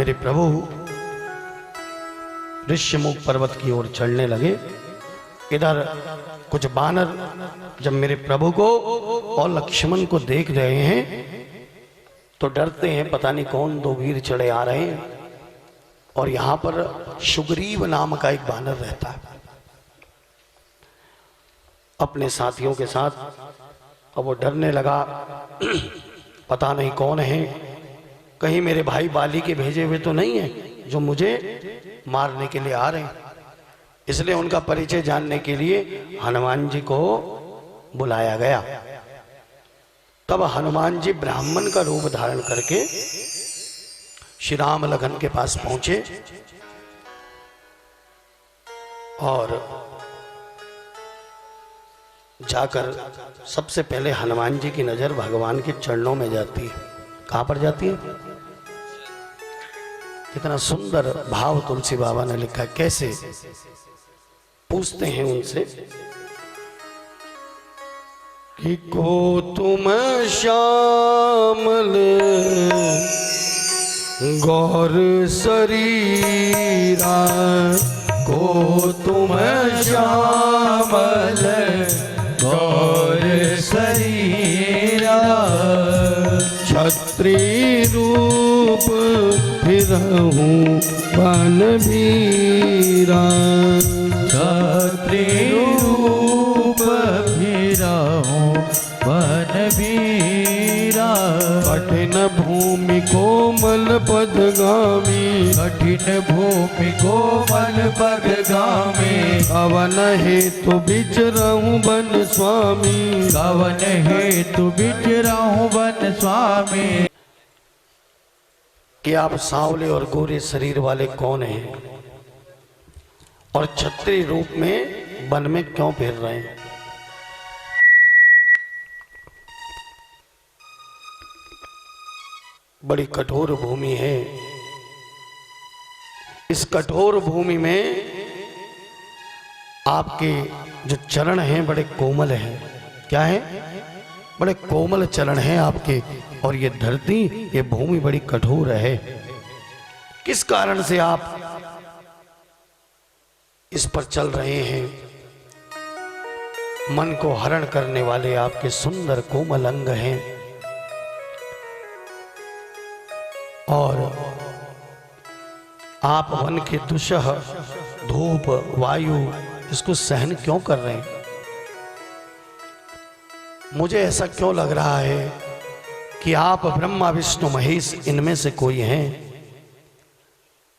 मेरे प्रभु ऋष्यमुख पर्वत की ओर चढ़ने लगे। इधर कुछ बानर जब मेरे प्रभु को और लक्ष्मण को देख रहे हैं तो डरते हैं, पता नहीं कौन दो वीर चढ़े आ रहे हैं। और यहां पर सुग्रीव नाम का एक बानर रहता है अपने साथियों के साथ। अब वो डरने लगा, पता नहीं कौन है, कहीं मेरे भाई बाली के भेजे हुए तो नहीं है जो मुझे मारने के लिए आ रहे हैं। इसलिए उनका परिचय जानने के लिए हनुमान जी को बुलाया गया। तब हनुमान जी ब्राह्मण का रूप धारण करके श्री राम लखन के पास पहुंचे और जाकर सबसे पहले हनुमान जी की नजर भगवान के चरणों में जाती है। कहां पर जाती है? कितना सुंदर भाव तुलसी बाबा ने लिखा है। कैसे पूछते हैं उनसे कि को तुम श्यामल गौर शरीरा, को तुम श्यामल गौर शरीरा, छत्री रूप फिरहूं बनवीरा, छत्री रूप फिरहूं बनवीरा, कठिन भूमि कोमल पदगामी, कठिन भूमि कोमल पदगामी, कवन हेतु बिचरहूं बन स्वामी, कवन हेतु बिचरहूं बन स्वामी। कि आप सांवले और गोरे शरीर वाले कौन हैं और छत्री रूप में वन में क्यों फिर रहे हैं? बड़ी कठोर भूमि है। इस कठोर भूमि में आपके जो चरण हैं बड़े कोमल हैं। क्या है? बड़े कोमल चरण हैं आपके। और ये धरती, ये भूमि बड़ी कठोर है। किस कारण से आप इस पर चल रहे हैं? मन को हरण करने वाले आपके सुंदर कोमल अंग हैं और आप वन के दुस्सह धूप वायु इसको सहन क्यों कर रहे हैं? मुझे ऐसा क्यों लग रहा है कि आप ब्रह्मा विष्णु महेश इनमें से कोई हैं,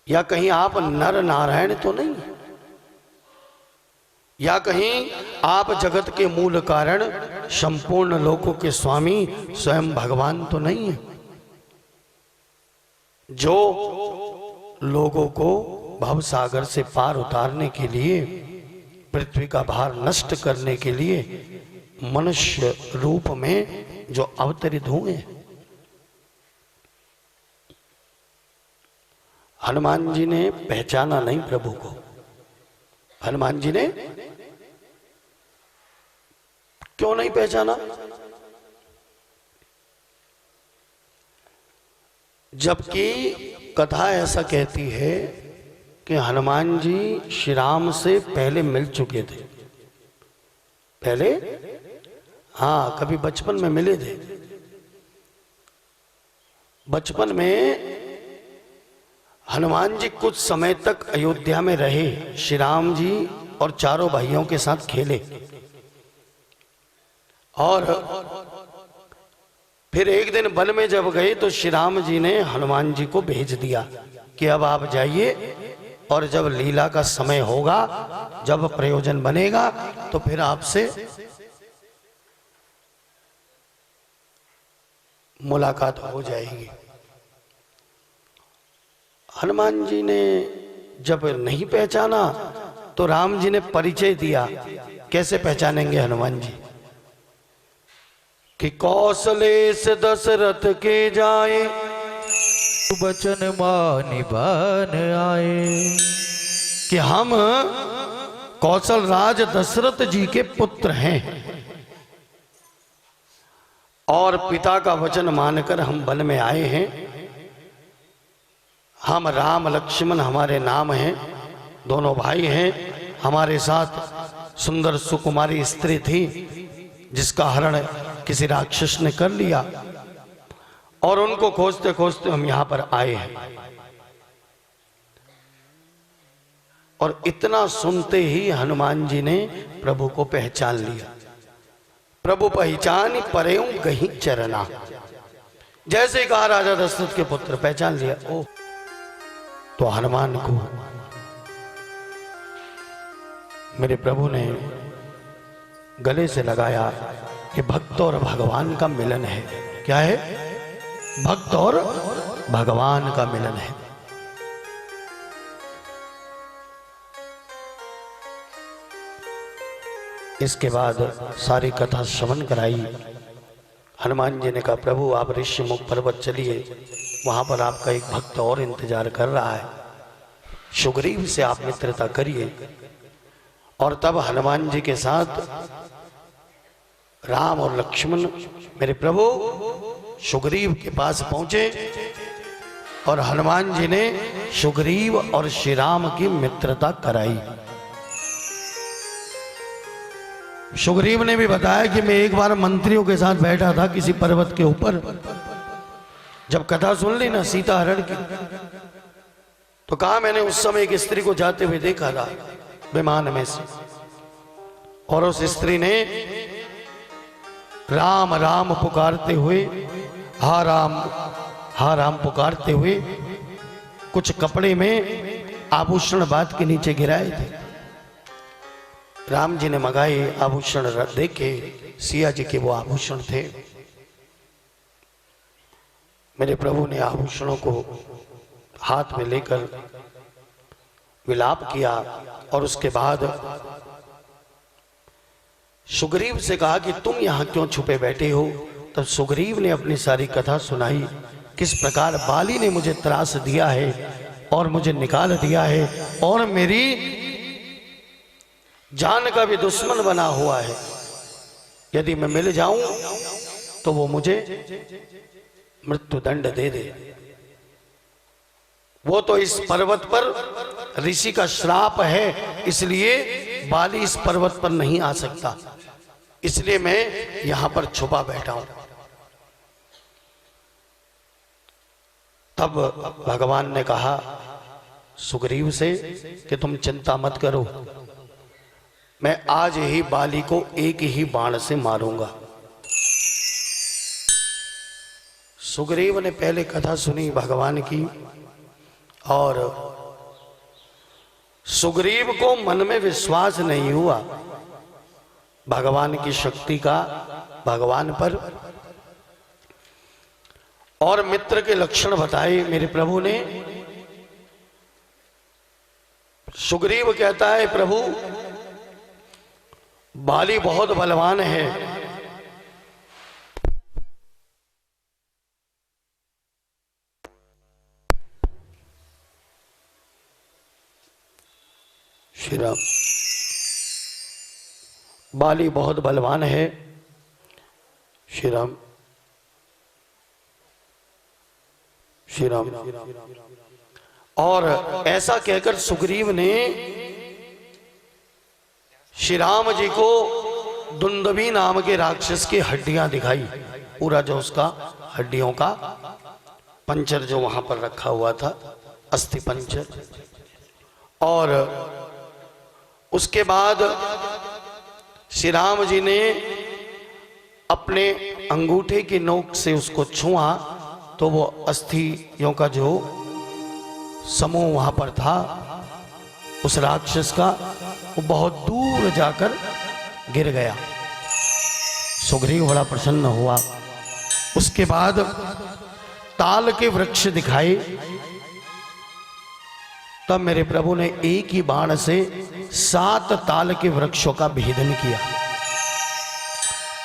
या कहीं आप नर नारायण तो नहीं, या कहीं आप जगत के मूल कारण संपूर्ण लोकों के स्वामी स्वयं भगवान तो नहीं है, जो लोगों को भव सागर से पार उतारने के लिए, पृथ्वी का भार नष्ट करने के लिए मनुष्य रूप में जो अवतरित हुए। हनुमान जी ने पहचाना नहीं प्रभु को। हनुमान जी ने क्यों नहीं पहचाना? जबकि कथा ऐसा कहती है कि हनुमान जी श्री राम से पहले मिल चुके थे। पहले हाँ, कभी बचपन में मिले थे। बचपन में हनुमान जी कुछ समय तक अयोध्या में रहे, श्री राम जी और चारों भाइयों के साथ खेले। और फिर एक दिन वन में जब गए तो श्री राम जी ने हनुमान जी को भेज दिया कि अब आप जाइए और जब लीला का समय होगा, जब प्रयोजन बनेगा तो फिर आपसे मुलाकात हो जाएगी। हनुमान जी ने जब नहीं पहचाना तो राम जी ने परिचय दिया। कैसे पहचानेंगे हनुमान जी? कि कौशलेश दशरथ के जाए, वचन मानि बन आए, कि हम कौशल राज दशरथ जी के पुत्र हैं और पिता का वचन मानकर हम वन में आए हैं। हम राम लक्ष्मण हमारे नाम हैं, दोनों भाई हैं। हमारे साथ सुंदर सुकुमारी स्त्री थी जिसका हरण किसी राक्षस ने कर लिया, और उनको खोजते खोजते हम यहां पर आए हैं। और इतना सुनते ही हनुमान जी ने प्रभु को पहचान लिया। प्रभु पहचान परेऊ गही चरना, जैसे ही कहा राजा दशरथ के पुत्र, पहचान लिया। ओ तो हनुमान को मेरे प्रभु ने गले से लगाया कि भक्त और भगवान का मिलन है। क्या है? भक्त और भगवान का मिलन है। इसके बाद सारी कथा श्रवण कराई। हनुमान जी ने कहा, प्रभु आप ऋषिमुख पर्वत चलिए, वहां पर आपका एक भक्त और इंतजार कर रहा है, सुग्रीव से आप मित्रता करिए। और तब हनुमान जी के साथ राम और लक्ष्मण मेरे प्रभु सुग्रीव के पास पहुंचे, और हनुमान जी ने सुग्रीव और श्री राम की मित्रता कराई। सुग्रीव ने भी बताया कि मैं एक बार मंत्रियों के साथ बैठा था किसी पर्वत के ऊपर, जब कथा सुन ली ना सीता हरण की, तो कहा मैंने उस समय एक स्त्री को जाते हुए देखा था विमान में से, और उस स्त्री ने राम राम पुकारते हुए, हा राम पुकारते हुए कुछ कपड़े में आभूषण बात के नीचे गिराए थे। राम जी ने मंगाए आभूषण, देखे सिया जी के वो आभूषण थे। मेरे प्रभु ने आभूषणों को हाथ में लेकर विलाप किया, और उसके बाद सुग्रीव से कहा कि तुम यहां क्यों छुपे बैठे हो। तब सुग्रीव ने अपनी सारी कथा सुनाई, किस प्रकार बाली ने मुझे त्रास दिया है और मुझे निकाल दिया है, और मेरी जान का भी दुश्मन बना हुआ है। यदि मैं मिल जाऊं तो वो मुझे मृत्यु दंड दे दे। वो तो इस पर्वत पर ऋषि का श्राप है, इसलिए बाली इस पर्वत पर नहीं आ सकता, इसलिए मैं यहां पर छुपा बैठा हूं। तब भगवान ने कहा सुग्रीव से कि तुम चिंता मत करो, मैं आज ही बाली को एक ही बाण से मारूंगा। सुग्रीव ने पहले कथा सुनी भगवान की, और सुग्रीव को मन में विश्वास नहीं हुआ भगवान की शक्ति का, भगवान पर, और मित्र के लक्षण बताए मेरे प्रभु ने। सुग्रीव कहता है, प्रभु बाली बहुत बलवान है, श्री राम, बाली बहुत बलवान है। श्री राम, श्री राम। और ऐसा कहकर सुग्रीव ने श्री राम जी को दुंदुभी नाम के राक्षस की हड्डियां दिखाई, पूरा जो उसका हड्डियों का पंचर जो वहां पर रखा हुआ था, अस्थि पंचर। और उसके बाद श्री राम जी ने अपने अंगूठे की नोक से उसको छुआ, तो वो अस्थियों का जो समूह वहां पर था उस राक्षस का, वो बहुत दूर जाकर गिर गया। सुग्रीव बड़ा प्रसन्न हुआ। उसके बाद ताल के वृक्ष दिखाए, तब मेरे प्रभु ने एक ही बाण से 7 ताल के वृक्षों का भेदन किया।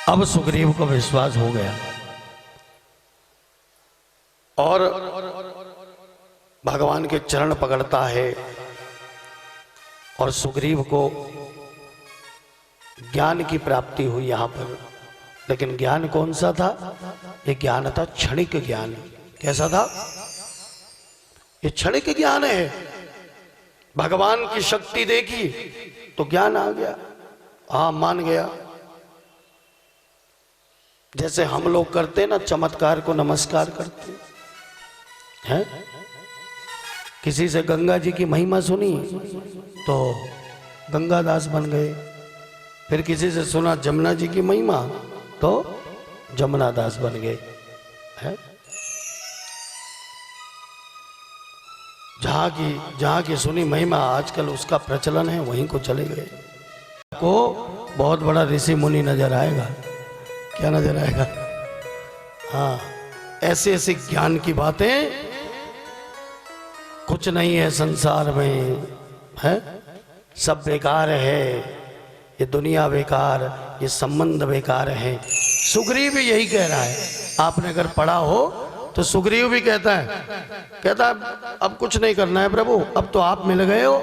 अब सुग्रीव को विश्वास हो गया, और भगवान के चरण पकड़ता है, और सुग्रीव को ज्ञान की प्राप्ति हुई यहां पर। लेकिन ज्ञान कौन सा था? ये ज्ञान था क्षणिक ज्ञान। कैसा था? ये क्षणिक ज्ञान है। भगवान की शक्ति देखी तो ज्ञान आ गया, हाँ मान गया। जैसे हम लोग करते ना, चमत्कार को नमस्कार करते हैं। किसी से गंगा जी की महिमा सुनी तो गंगादास बन गए, फिर किसी से सुना जमुना जी की महिमा तो जमुना दास बन गए हैं। जहां की सुनी महिमा आजकल उसका प्रचलन है, वहीं को चले गए। को बहुत बड़ा ऋषि मुनि नजर आएगा। क्या नजर आएगा? हाँ, ऐसे ऐसे ज्ञान की बातें, कुछ नहीं है संसार में, है सब बेकार है, ये दुनिया बेकार, ये संबंध बेकार है। सुग्रीव भी यही कह रहा है। आपने अगर पढ़ा हो तो सुग्रीव भी कहता है अब कुछ नहीं करना है प्रभु, अब तो आप मिल गए हो,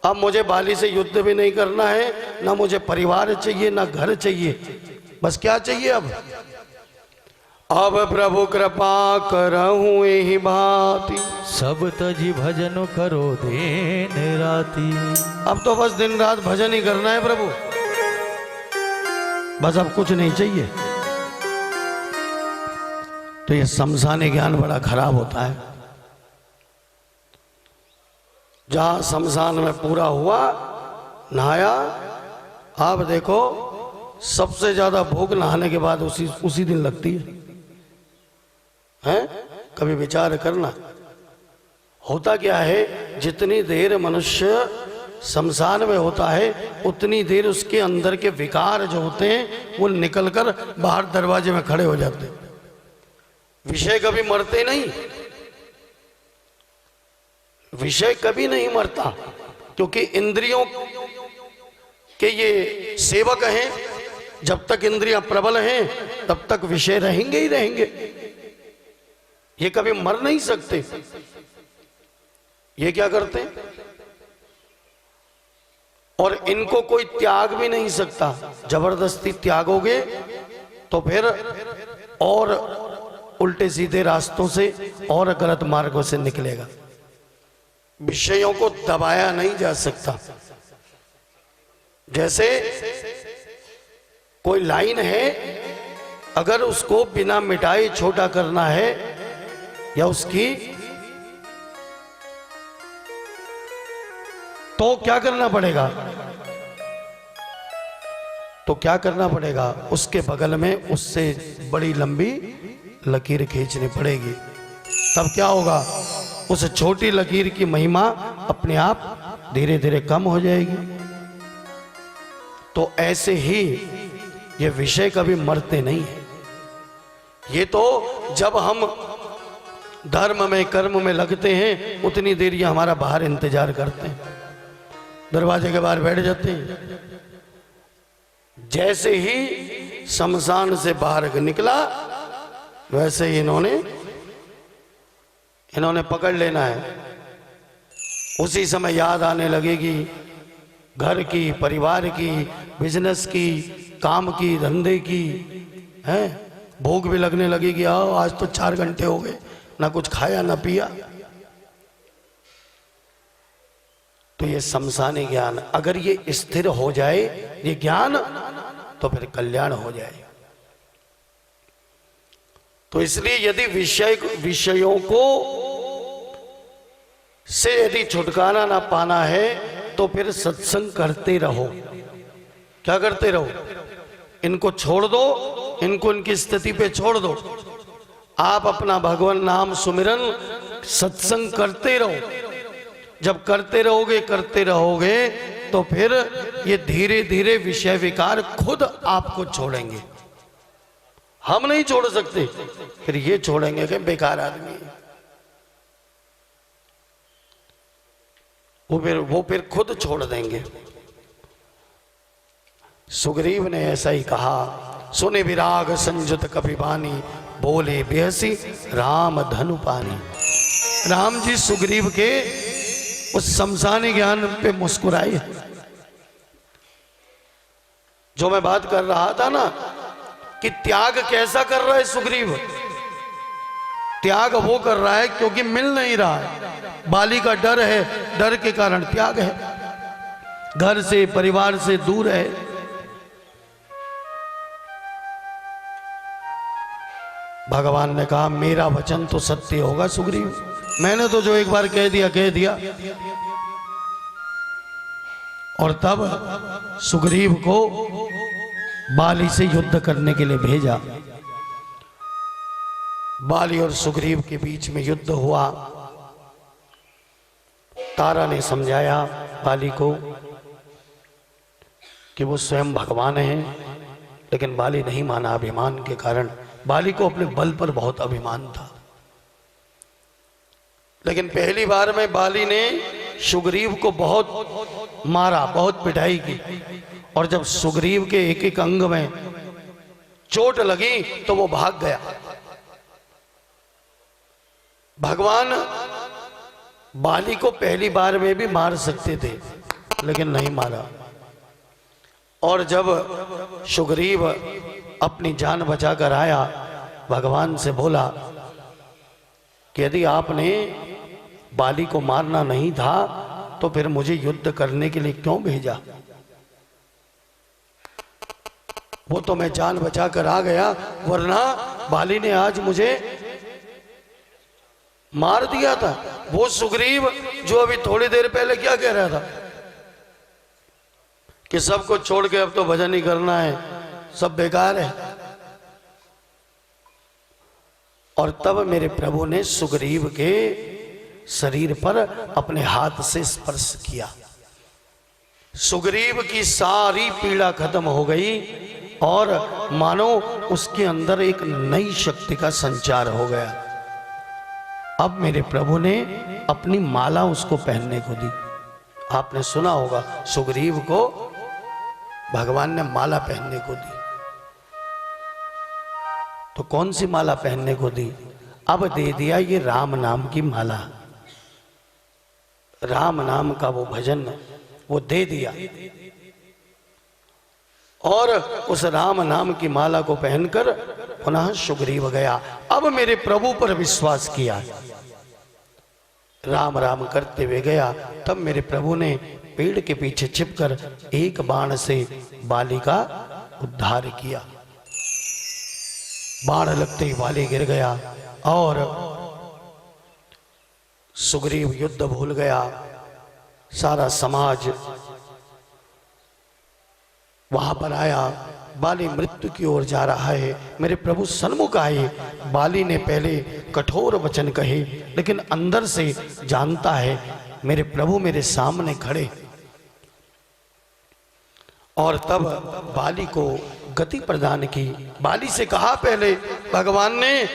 अब मुझे बाली से युद्ध भी नहीं करना है, ना मुझे परिवार चाहिए ना घर चाहिए, बस क्या चाहिए अब प्रभु कृपा करहूं यही भांति, सब तजी भजन करो दिन राती। अब तो बस दिन रात भजन ही करना है प्रभु, बस अब कुछ नहीं चाहिए। तो ये शमशानी ज्ञान बड़ा खराब होता है। जहां शमशान में पूरा हुआ, नहाया, आप देखो सबसे ज्यादा भूख नहाने के बाद उसी दिन लगती है। हैं? कभी विचार करना, होता क्या है, जितनी देर मनुष्य शमशान में होता है उतनी देर उसके अंदर के विकार जो होते हैं वो निकलकर बाहर दरवाजे में खड़े हो जाते हैं। विषय कभी मरते नहीं, विषय कभी नहीं मरता, क्योंकि इंद्रियों के ये सेवक हैं। जब तक इंद्रियां प्रबल हैं तब तक विषय रहेंगे ही रहेंगे, ये कभी मर नहीं सकते। ये क्या करते हैं, और इनको कोई त्याग भी नहीं सकता। जबरदस्ती त्यागोगे तो फिर और उल्टे सीधे रास्तों से और गलत मार्गों से निकलेगा। विषयों को दबाया नहीं जा सकता। जैसे कोई लाइन है, अगर उसको बिना मिटाए छोटा करना है या उसकी, तो क्या करना पड़ेगा, उसके बगल में उससे बड़ी लंबी लकीर खींचनी पड़ेगी। तब क्या होगा, उस छोटी लकीर की महिमा अपने आप धीरे धीरे कम हो जाएगी। तो ऐसे ही ये विषय कभी मरते नहीं है। ये तो जब हम धर्म में कर्म में लगते हैं उतनी देर ये हमारा बाहर इंतजार करते हैं, दरवाजे के बाहर बैठ जाते हैं। जैसे ही शमशान से बाहर निकला वैसे ही इन्होंने पकड़ लेना है। उसी समय याद आने लगेगी घर की, परिवार की, बिजनेस की, काम की, धंधे की, हैं, भूख भी लगने लगेगी। आओ आज तो 4 घंटे हो गए, ना कुछ खाया ना पिया। तो ये शमशानी ज्ञान अगर ये स्थिर हो जाए, ये ज्ञान, तो फिर कल्याण हो जाए। तो इसलिए यदि विषयों को से यदि छुटकारा ना पाना है तो फिर सत्संग करते रहो। क्या करते रहो, इनको छोड़ दो, इनको इनकी स्थिति पे छोड़ दो। आप अपना भगवान नाम सुमिरन सत्संग करते रहो। जब करते रहोगे तो फिर ये धीरे धीरे विषय विकार खुद आपको छोड़ेंगे। हम नहीं छोड़ सकते, फिर ये छोड़ेंगे कि बेकार आदमी है। वो फिर खुद छोड़ देंगे। सुग्रीव ने ऐसा ही कहा, सुने विराग संयुत कपिबानी, बोले बेहसी राम धनु पानी। राम जी सुग्रीव के उस शमशानी ज्ञान पे मुस्कुराए। जो मैं बात कर रहा था ना कि त्याग कैसा कर रहा है सुग्रीव, त्याग वो कर रहा है क्योंकि मिल नहीं रहा है। बाली का डर है, डर के कारण त्याग है, घर से परिवार से दूर है। भगवान ने कहा मेरा वचन तो सत्य होगा सुग्रीव, मैंने तो जो एक बार कह दिया कह दिया। और तब सुग्रीव को बाली से युद्ध करने के लिए भेजा। बाली और सुग्रीव के बीच में युद्ध हुआ। तारा ने समझाया बाली को कि वो स्वयं भगवान है, लेकिन बाली नहीं माना अभिमान के कारण। बाली को अपने बल पर बहुत अभिमान था। लेकिन पहली बार में बाली ने सुग्रीव को बहुत मारा, बहुत पिटाई की। और जब सुग्रीव के एक एक अंग में चोट लगी तो वो भाग गया। भगवान बाली को पहली बार में भी मार सकते थे, लेकिन नहीं मारा। और जब सुग्रीव अपनी जान बचा कर आया, भगवान से बोला कि यदि आपने बाली को मारना नहीं था तो फिर मुझे युद्ध करने के लिए क्यों भेजा? वो तो मैं जान बचा कर आ गया, वरना बाली ने आज मुझे मार दिया था। वो सुग्रीव जो अभी थोड़ी देर पहले क्या कह रहा था कि सबको छोड़ के अब तो भजन ही करना है, सब बेकार है। और तब मेरे प्रभु ने सुग्रीव के शरीर पर अपने हाथ से स्पर्श किया। सुग्रीव की सारी पीड़ा खत्म हो गई और मानो उसके अंदर एक नई शक्ति का संचार हो गया। अब मेरे प्रभु ने अपनी माला उसको पहनने को दी। आपने सुना होगा सुग्रीव को भगवान ने माला पहनने को दी। तो कौन सी माला पहनने को दी? अब दे दिया ये राम नाम की माला। राम नाम का वो भजन वो दे दिया। और उस राम नाम की माला को पहनकर पुनः सुग्रीव गया। अब मेरे प्रभु पर विश्वास किया, राम राम करते हुए गया। तब मेरे प्रभु ने पेड़ के पीछे छिपकर एक बाण से बाली का उद्धार किया। बाण लगते ही बाली गिर गया और सुग्रीव युद्ध भूल गया। सारा समाज वहां पर आया। बाली मृत्यु की ओर जा रहा है। मेरे प्रभु सन्मुख आए। बाली ने पहले कठोर वचन कहे, लेकिन अंदर से जानता है मेरे प्रभु मेरे सामने खड़े। और तब बाली को गति प्रदान की। बाली से कहा पहले भगवान ने,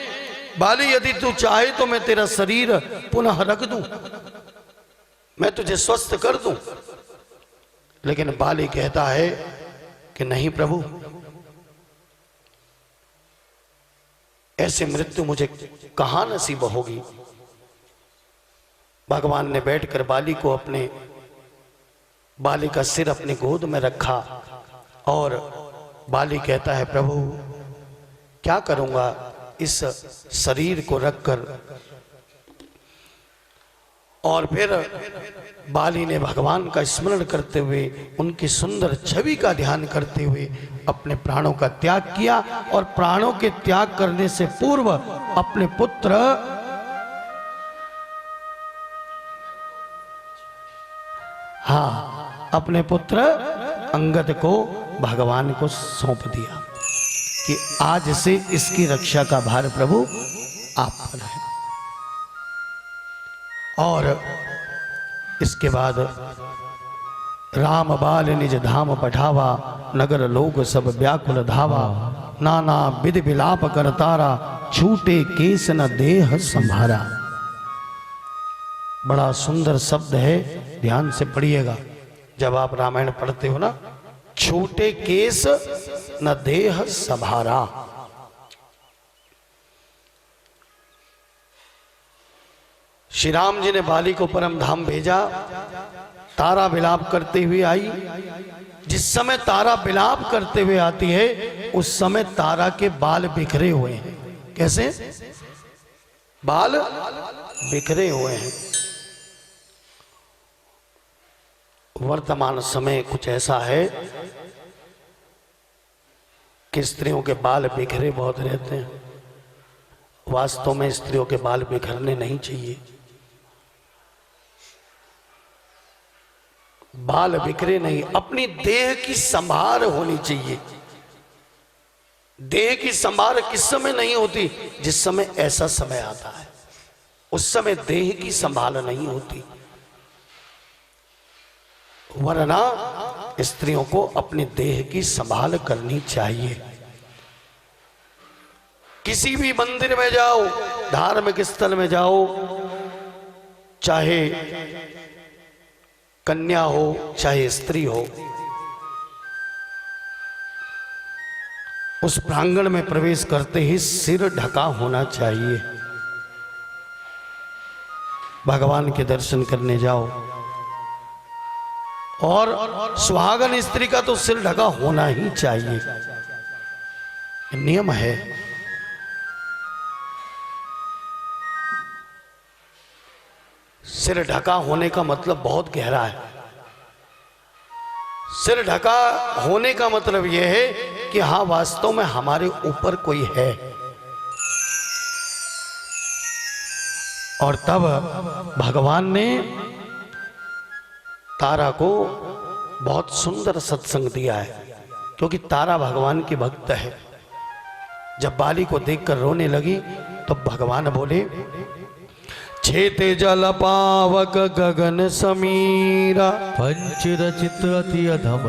बाली यदि तू चाहे तो मैं तेरा शरीर पुनः रख दूं, मैं तुझे स्वस्थ कर दूं। लेकिन बाली कहता है कि नहीं प्रभु, ऐसे मृत्यु मुझे कहां नसीब होगी। भगवान ने बैठकर बाली का सिर अपनी गोद में रखा और बाली कहता है प्रभु क्या करूंगा इस शरीर को रखकर। और फिर बाली ने भगवान का स्मरण करते हुए, उनकी सुंदर छवि का ध्यान करते हुए अपने प्राणों का त्याग किया। और प्राणों के त्याग करने से पूर्व अपने पुत्र अपने पुत्र अंगद को भगवान को सौंप दिया कि आज से इसकी रक्षा का भार प्रभु आप पर है। और इसके बाद राम बाल निज धाम पठावा, नगर लोग सब व्याकुल धावा। नाना विधि विलाप कर तारा, छूटे केस न देह संभारा। बड़ा सुंदर शब्द है, ध्यान से पढ़िएगा जब आप रामायण पढ़ते हो ना। छूटे केस न देह संभारा। श्री राम जी ने बाली को परम धाम भेजा। तारा विलाप करते हुए आई। जिस समय तारा विलाप करते हुए आती है उस समय तारा के बाल बिखरे हुए हैं। कैसे? बाल बिखरे हुए हैं। वर्तमान समय कुछ ऐसा है कि स्त्रियों के बाल बिखरे बहुत रहते हैं। वास्तव में स्त्रियों के बाल बिखरने नहीं चाहिए। बाल बिखरे नहीं, अपनी देह की संभाल होनी चाहिए। देह की संभाल किस समय नहीं होती? जिस समय ऐसा समय आता है, उस समय देह की संभाल नहीं होती। वरना स्त्रियों को अपने देह की संभाल करनी चाहिए। किसी भी मंदिर में जाओ, धार्मिक स्थल में जाओ, चाहे कन्या हो चाहे स्त्री हो, उस प्रांगण में प्रवेश करते ही सिर ढका होना चाहिए। भगवान के दर्शन करने जाओ, और सुहागन स्त्री का तो सिर ढका होना ही चाहिए, नियम है। सिर ढका होने का मतलब बहुत गहरा है। सिर ढका होने का मतलब यह है कि हाँ, वास्तव में हमारे ऊपर कोई है। और तब भगवान ने तारा को बहुत सुंदर सत्संग दिया है, क्योंकि तारा भगवान की भक्त है। जब बाली को देखकर रोने लगी तो भगवान बोले, छेते जल पावक गगन समीरा, पंच रचित अति अधम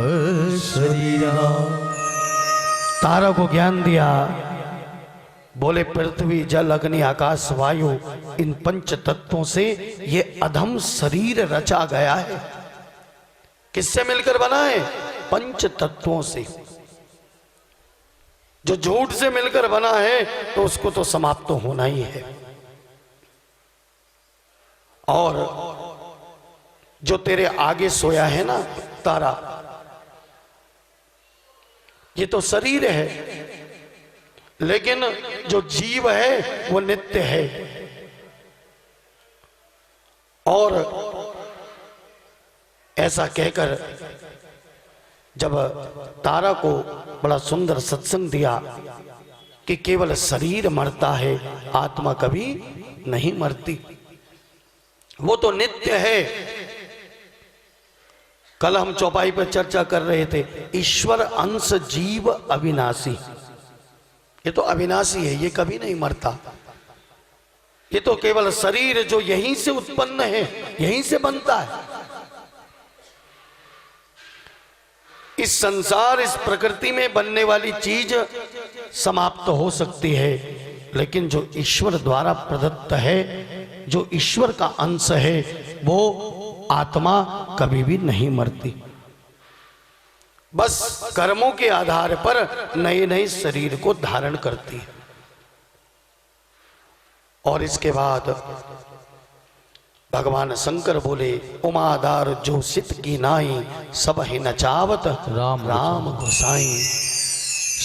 शरीरा। तारा को ज्ञान दिया, बोले पृथ्वी जल अग्नि आकाश वायु, इन पंच तत्वों से ये अधम शरीर रचा गया है। किससे मिलकर बना है? पंच तत्वों से। जो झूठ से मिलकर बना है तो उसको तो समाप्त तो होना ही है। और जो तेरे आगे सोया है ना तारा, ये तो शरीर है, लेकिन जो जीव है वो नित्य है। और ऐसा कहकर जब तारा को बड़ा सुंदर सत्संग दिया कि केवल शरीर मरता है, आत्मा कभी नहीं मरती, वो तो नित्य है। कल हम चौपाई पर चर्चा कर रहे थे, ईश्वर अंश जीव अविनाशी। ये तो अविनाशी है, ये कभी नहीं मरता। ये तो केवल शरीर जो यहीं से उत्पन्न है, यहीं से बनता है। इस संसार, इस प्रकृति में बनने वाली चीज समाप्त हो सकती है, लेकिन जो ईश्वर द्वारा प्रदत्त है, जो ईश्वर का अंश है, वो आत्मा कभी भी नहीं मरती। बस कर्मों के आधार पर नए नए शरीर को धारण करती है। और इसके बाद भगवान शंकर बोले, उमादार जो सित की नाई, सब ही नचावत राम गोसाई।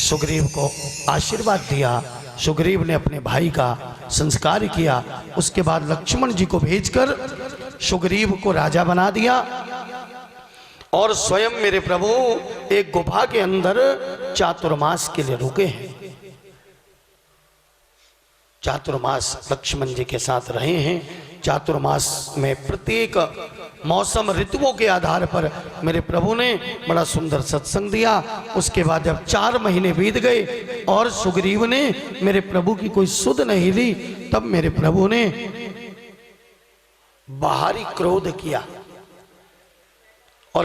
सुग्रीव को आशीर्वाद दिया। सुग्रीव ने अपने भाई का संस्कार किया। उसके बाद लक्ष्मण जी को भेजकर सुग्रीव को राजा बना दिया। और स्वयं मेरे प्रभु एक गुफा के अंदर चातुर्मास के लिए रुके हैं। चातुर्मास लक्ष्मण जी के साथ रहे हैं। चातुर्मास में प्रत्येक मौसम ऋतुओं के आधार पर मेरे प्रभु ने बड़ा सुंदर सत्संग दिया। उसके बाद जब 4 महीने बीत गए और सुग्रीव ने मेरे प्रभु की कोई सुध नहीं ली, तब मेरे प्रभु ने बाहरी क्रोध किया और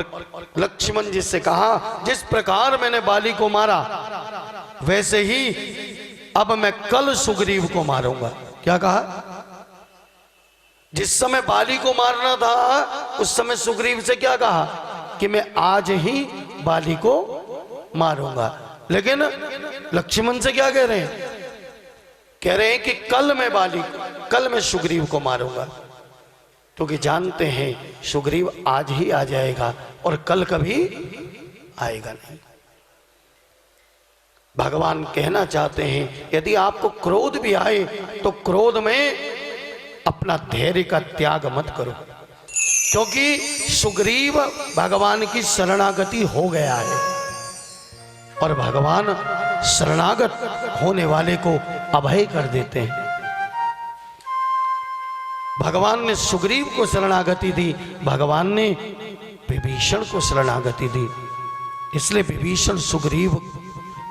लक्ष्मण जी से कहा, जिस प्रकार मैंने बाली को मारा वैसे ही अब मैं कल सुग्रीव को मारूंगा। क्या कहा? जिस समय बाली को मारना था उस समय सुग्रीव से क्या कहा कि मैं आज ही बाली को मारूंगा। लेकिन लक्ष्मण से क्या कह रहे हैं? कह रहे हैं कि कल मैं सुग्रीव को मारूंगा, क्योंकि जानते हैं सुग्रीव आज ही आ जाएगा और कल कभी आएगा नहीं। भगवान कहना चाहते हैं, यदि आपको क्रोध भी आए तो क्रोध में अपना धैर्य का त्याग मत करो, क्योंकि सुग्रीव भगवान की शरणागति हो गया है और भगवान शरणागत होने वाले को अभय कर देते हैं। भगवान ने सुग्रीव को शरणागति दी, भगवान ने विभीषण को शरणागति दी, इसलिए विभीषण सुग्रीव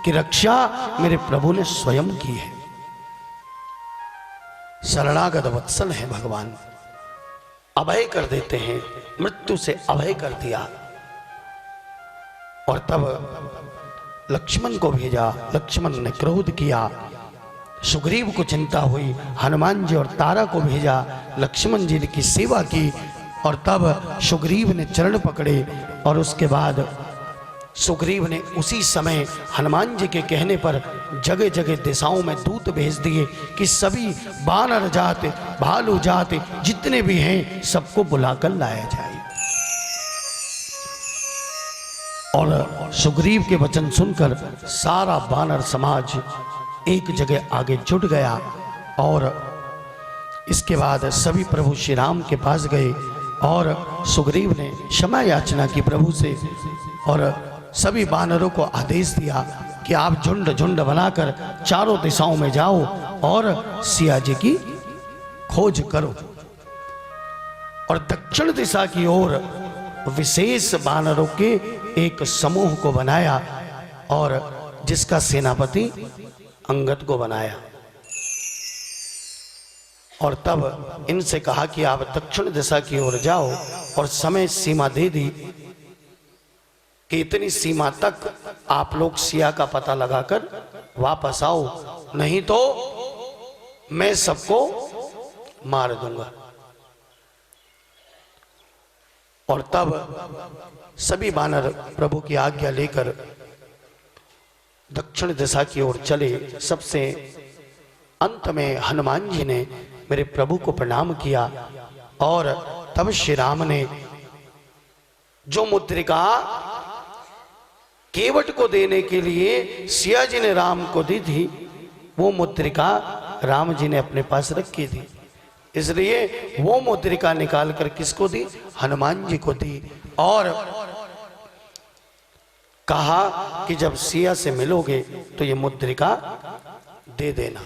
की रक्षा मेरे प्रभु ने स्वयं की है। शरणागत वत्सल है भगवान, अभय कर देते हैं, मृत्यु से अभय कर दिया। और तब लक्ष्मण को भेजा, लक्ष्मण ने क्रोध किया, सुग्रीव को चिंता हुई, हनुमान जी और तारा को भेजा, लक्ष्मण जी की सेवा की और तब सुग्रीव ने चरण पकड़े और उसके बाद सुग्रीव ने उसी समय हनुमान जी के कहने पर जगह जगह दिशाओं में दूत भेज दिए कि सभी बानर जाते, भालू जाते जितने भी हैं सबको बुलाकर लाया जाए। और सुग्रीव के वचन सुनकर सारा बानर समाज एक जगह आगे जुट गया और इसके बाद सभी प्रभु श्री राम के पास गए और सुग्रीव ने क्षमा याचना की प्रभु से और सभी बानरों को आदेश दिया कि आप झुंड झुंड बनाकर चारों दिशाओं में जाओ और सिया जी की खोज करो। और दक्षिण दिशा की ओर विशेष बानरों के एक समूह को बनाया और जिसका सेनापति अंगद को बनाया और तब इनसे कहा कि आप दक्षिण दिशा की ओर जाओ और समय सीमा दे दी कि इतनी सीमा तक आप लोग सिया का पता लगाकर वापस आओ, नहीं तो मैं सबको मार दूंगा। और तब सभी बानर प्रभु की आज्ञा लेकर दक्षिण दिशा की ओर चले। सबसे अंत में हनुमान जी ने मेरे प्रभु को प्रणाम किया और तब श्री राम ने जो मुद्रिका केवट को देने के लिए सिया जी ने राम को दी थी, वो मुद्रिका राम जी ने अपने पास रखी थी, इसलिए वो मुद्रिका निकाल कर किसको दी? हनुमान जी को दी और कहा कि जब सिया से मिलोगे तो ये मुद्रिका दे देना।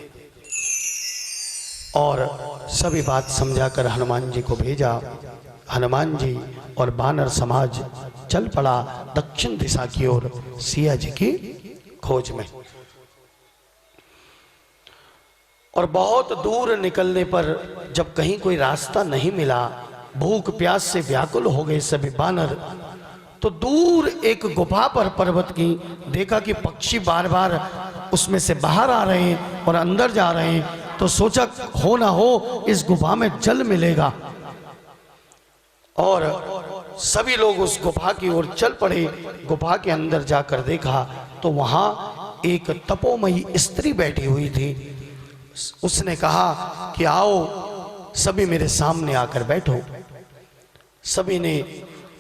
और सभी बात समझाकर हनुमान जी को भेजा। हनुमान जी और बानर समाज चल पड़ा दक्षिण दिशा की ओर सिया जी की खोज में। और बहुत दूर निकलने पर जब कहीं कोई रास्ता नहीं मिला, भूख प्यास से व्याकुल हो गए सभी बानर, तो दूर एक गुफा पर पर्वत की देखा कि पक्षी बार बार उसमें से बाहर आ रहे हैं और अंदर जा रहे हैं, तो सोचा हो ना हो इस गुफा में जल मिलेगा। और सभी लोग उस गुफा की ओर चल पड़े। गुफा के अंदर जाकर देखा तो वहां एक तपोमयी स्त्री बैठी हुई थी। उसने कहा कि आओ सभी मेरे सामने आकर बैठो। सभी ने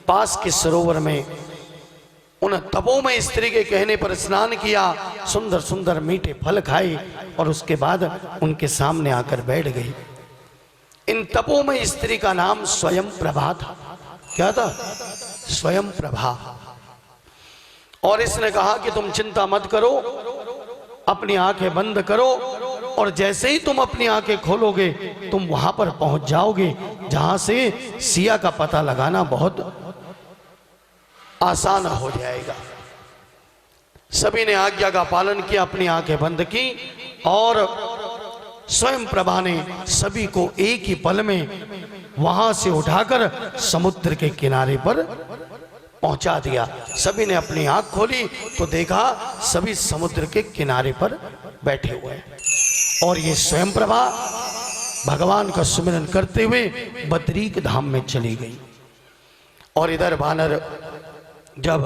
पास के सरोवर में उन तपोमय स्त्री के कहने पर स्नान किया, सुंदर सुंदर मीठे फल खाए और उसके बाद उनके सामने आकर बैठ गई। इन तपोमय स्त्री का नाम स्वयं प्रभा था। क्या था? स्वयं प्रभा। और इसने कहा कि तुम चिंता मत करो, अपनी आंखें बंद करो और जैसे ही तुम अपनी आंखें खोलोगे तुम वहां पर पहुंच जाओगे जहां से सिया का पता लगाना बहुत आसान हो जाएगा। सभी ने आज्ञा का पालन किया, अपनी आंखें बंद की और स्वयं प्रभा ने सभी को एक ही पल में वहां से उठाकर समुद्र के किनारे पर पहुंचा दिया। सभी ने अपनी आंख खोली तो देखा सभी समुद्र के किनारे पर बैठे हुए हैं और ये स्वयं प्रभा भगवान का सुमिरन करते हुए बद्रीक धाम में चली गई। और इधर बानर जब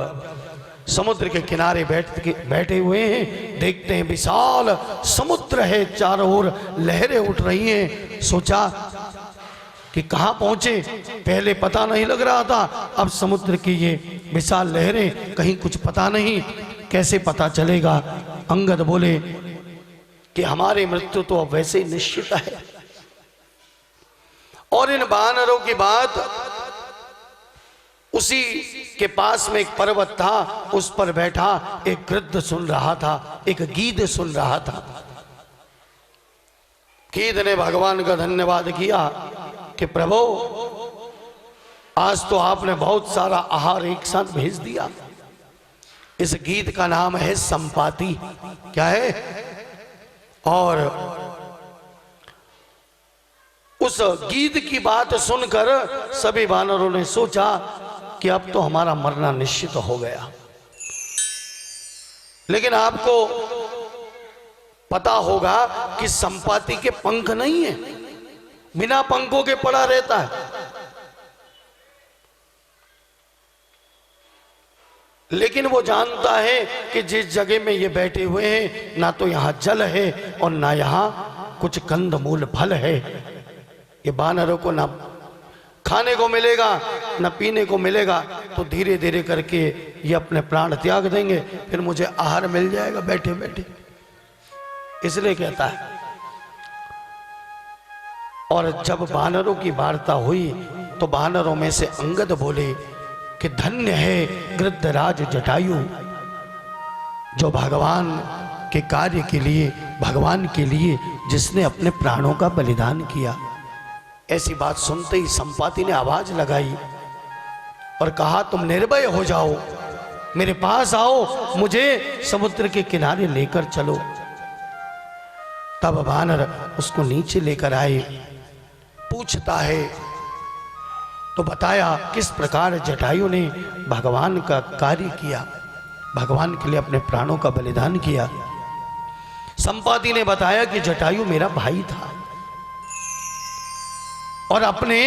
समुद्र के किनारे बैठे हुए हैं, देखते हैं विशाल समुद्र है, चारों ओर लहरें उठ रही हैं। सोचा कि कहाँ पहुंचे, पहले पता नहीं लग रहा था, अब समुद्र की ये विशाल लहरें, कहीं कुछ पता नहीं, कैसे पता चलेगा। अंगद बोले कि हमारी मृत्यु तो अब वैसे ही निश्चित है, और इन वानरों की बात, उसी के पास में एक पर्वत था, उस पर बैठा एक गृद्ध सुन रहा था, एक गीध सुन रहा था। गीध ने भगवान का धन्यवाद किया कि प्रभु, आज तो आपने बहुत सारा आहार एक साथ भेज दिया। इस गीध का नाम है संपाति। क्या है? और उस गीध की बात सुनकर सभी वानरों ने सोचा कि अब तो हमारा मरना निश्चित हो गया। लेकिन आपको पता होगा कि संपाति के पंख नहीं है, बिना पंखों के पड़ा रहता है। लेकिन वो जानता है कि जिस जगह में ये बैठे हुए हैं, ना तो यहां जल है और ना यहां कुछ कंदमूल फल है। ये वानरों को ना खाने को मिलेगा ना पीने को मिलेगा, तो धीरे धीरे करके ये अपने प्राण त्याग देंगे, फिर मुझे आहार मिल जाएगा बैठे बैठे। इसलिए कहता है। और जब वानरों की वार्ता हुई तो वानरों में से अंगद बोले कि धन्य है गृद्धराज जटायु, जो भगवान के कार्य के लिए, भगवान के लिए जिसने अपने प्राणों का बलिदान किया। ऐसी बात सुनते ही संपाति ने आवाज लगाई और कहा, तुम निर्भय हो जाओ, मेरे पास आओ, मुझे समुद्र के किनारे लेकर चलो। तब वानर उसको नीचे लेकर आए। पूछता है तो बताया किस प्रकार जटायु ने भगवान का कार्य किया, भगवान के लिए अपने प्राणों का बलिदान किया। संपाति ने बताया कि जटायु मेरा भाई था और अपने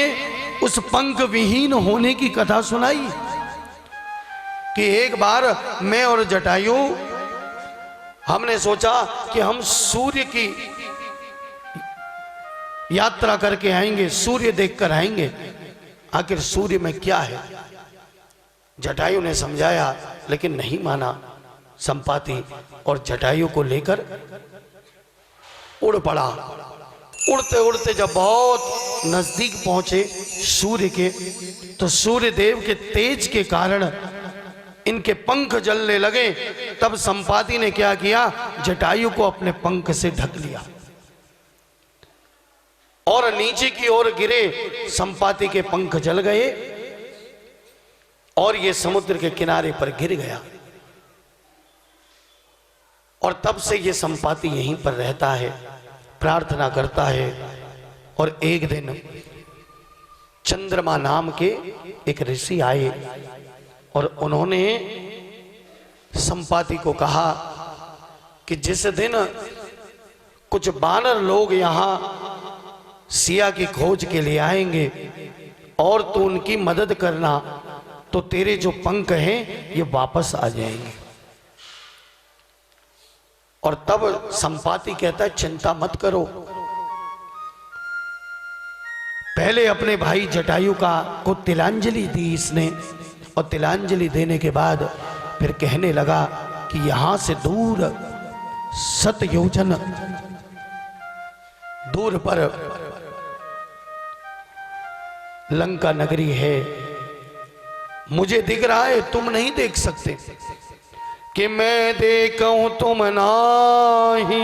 उस पंख विहीन होने की कथा सुनाई कि एक बार मैं और जटायु हमने सोचा कि हम सूर्य की यात्रा करके आएंगे, सूर्य देखकर आएंगे, आखिर सूर्य में क्या है। जटायु ने समझाया लेकिन नहीं माना संपाति, और जटायु को लेकर उड़ पड़ा। उड़ते उड़ते जब बहुत नजदीक पहुंचे सूर्य के, तो सूर्य देव के तेज के कारण इनके पंख जलने लगे। तब संपाति ने क्या किया, जटायु को अपने पंख से ढक लिया और नीचे की ओर गिरे। संपाति के पंख जल गए और ये समुद्र के किनारे पर गिर गया। और तब से ये संपाति यहीं पर रहता है, प्रार्थना करता है। और एक दिन चंद्रमा नाम के एक ऋषि आए और उन्होंने संपाति को कहा कि जिस दिन कुछ वानर लोग यहां सिया की खोज के लिए आएंगे और तू उनकी मदद करना, तो तेरे जो पंख हैं ये वापस आ जाएंगे। और तब संपाति कहता है चिंता मत करो। पहले अपने भाई जटायु को तिलांजलि दी इसने, और तिलांजलि देने के बाद फिर कहने लगा कि यहां से दूर 7 योजन दूर पर लंका नगरी है, मुझे दिख रहा है, तुम नहीं देख सकते। कि मैं देखूं तुम नाही,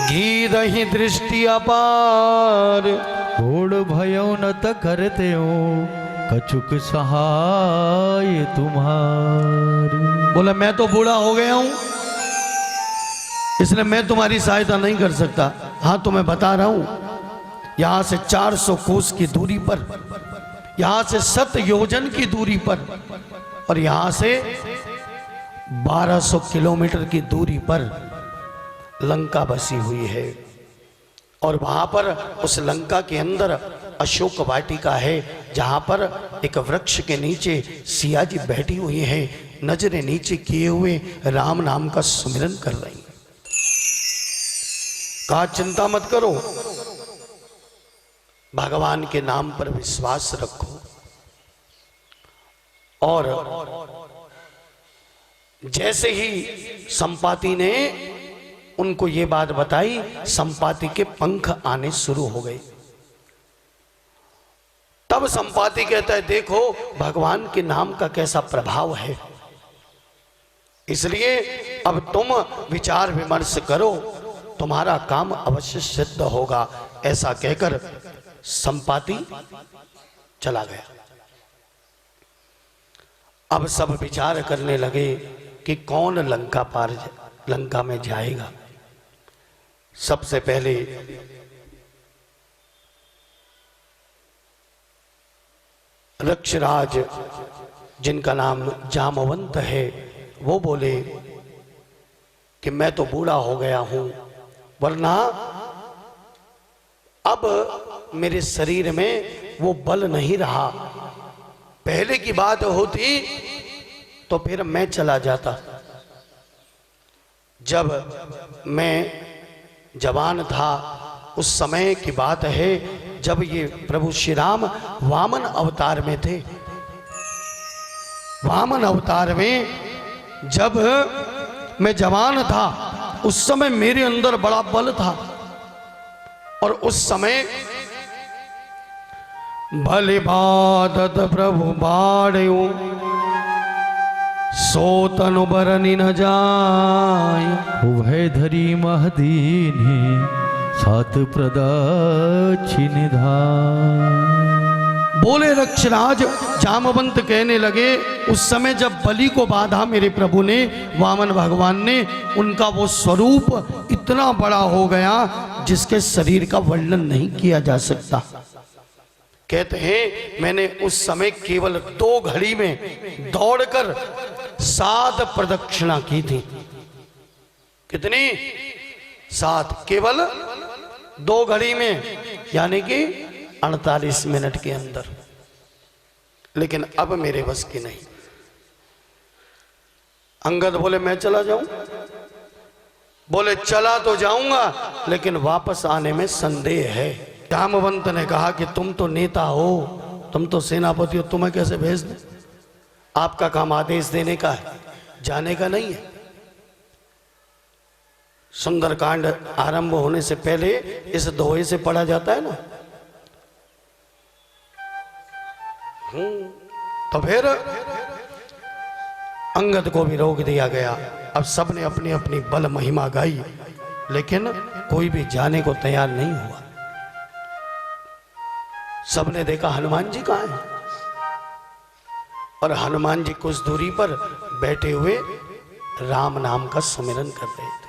गीध ही दृष्टि अपार, घोड़ भयो न त करते हो, कछुक सहाय तुम्हारी। बोला मैं तो बूढ़ा हो गया हूं, इसलिए मैं तुम्हारी सहायता नहीं कर सकता। हाँ तो मैं बता रहा हूं, यहां से 400 कोस की दूरी पर, यहां से 7 योजन की दूरी पर, और यहां से 1200 किलोमीटर की दूरी पर लंका बसी हुई है। और वहां पर उस लंका के अंदर अशोक वाटिका है, जहां पर एक वृक्ष के नीचे सिया जी बैठी हुई हैं, नजरें नीचे किए हुए राम नाम का सुमिरन कर रही। कहा चिंता मत करो, भगवान के नाम पर विश्वास रखो। और जैसे ही संपाति ने उनको ये बात बताई, संपाति के पंख आने शुरू हो गए। तब संपाति कहता है देखो भगवान के नाम का कैसा प्रभाव है, इसलिए अब तुम विचार विमर्श करो, तुम्हारा काम अवश्य सिद्ध होगा। ऐसा कहकर संपाति चला गया। अब सब विचार करने लगे कि कौन लंका में जाएगा। सबसे पहले रक्षराज जिनका नाम जामवंत है वो बोले कि मैं तो बूढ़ा हो गया हूं, वरना अब मेरे शरीर में वो बल नहीं रहा। पहले की बात होती तो फिर मैं चला जाता। जब मैं जवान था उस समय की बात है जब ये प्रभु श्री राम वामन अवतार में थे। वामन अवतार में जब मैं जवान था उस समय मेरे अंदर बड़ा बल था, और उस समय भले बादत प्रभु बाड़ो सोतनु बरनी न जाय, उभय धरी महदीने सात प्रदक्षिण धाम। बोले रक्षराज जामवंत कहने लगे उस समय जब बलि को बांधा मेरे प्रभु ने, वामन भगवान ने, उनका वो स्वरूप इतना बड़ा हो गया जिसके शरीर का वर्णन नहीं किया जा सकता। कहते हैं मैंने उस समय केवल 2 घड़ी में दौड़कर 7 प्रदक्षिणा की थी। कितनी? 7, केवल 2 घड़ी में, यानी कि 48 मिनट के अंदर। लेकिन अब मेरे बस की नहीं। अंगद बोले मैं चला जाऊं? बोले चला तो जाऊंगा लेकिन वापस आने में संदेह है। जामवंत ने कहा कि तुम तो नेता हो, तुम तो सेनापति हो, तुम्हें कैसे भेज दें? आपका काम आदेश देने का है, जाने का नहीं है। सुंदरकांड आरंभ होने से पहले इस दोहे से पढ़ा जाता है ना। तो फिर अंगद को भी रोक दिया गया। अब सबने अपनी अपनी बल महिमा गाई, लेकिन कोई भी जाने को तैयार नहीं हुआ। सबने देखा हनुमान जी कहाँ हैं, और हनुमान जी कुछ दूरी पर बैठे हुए राम नाम का सुमिरन कर रहे थे।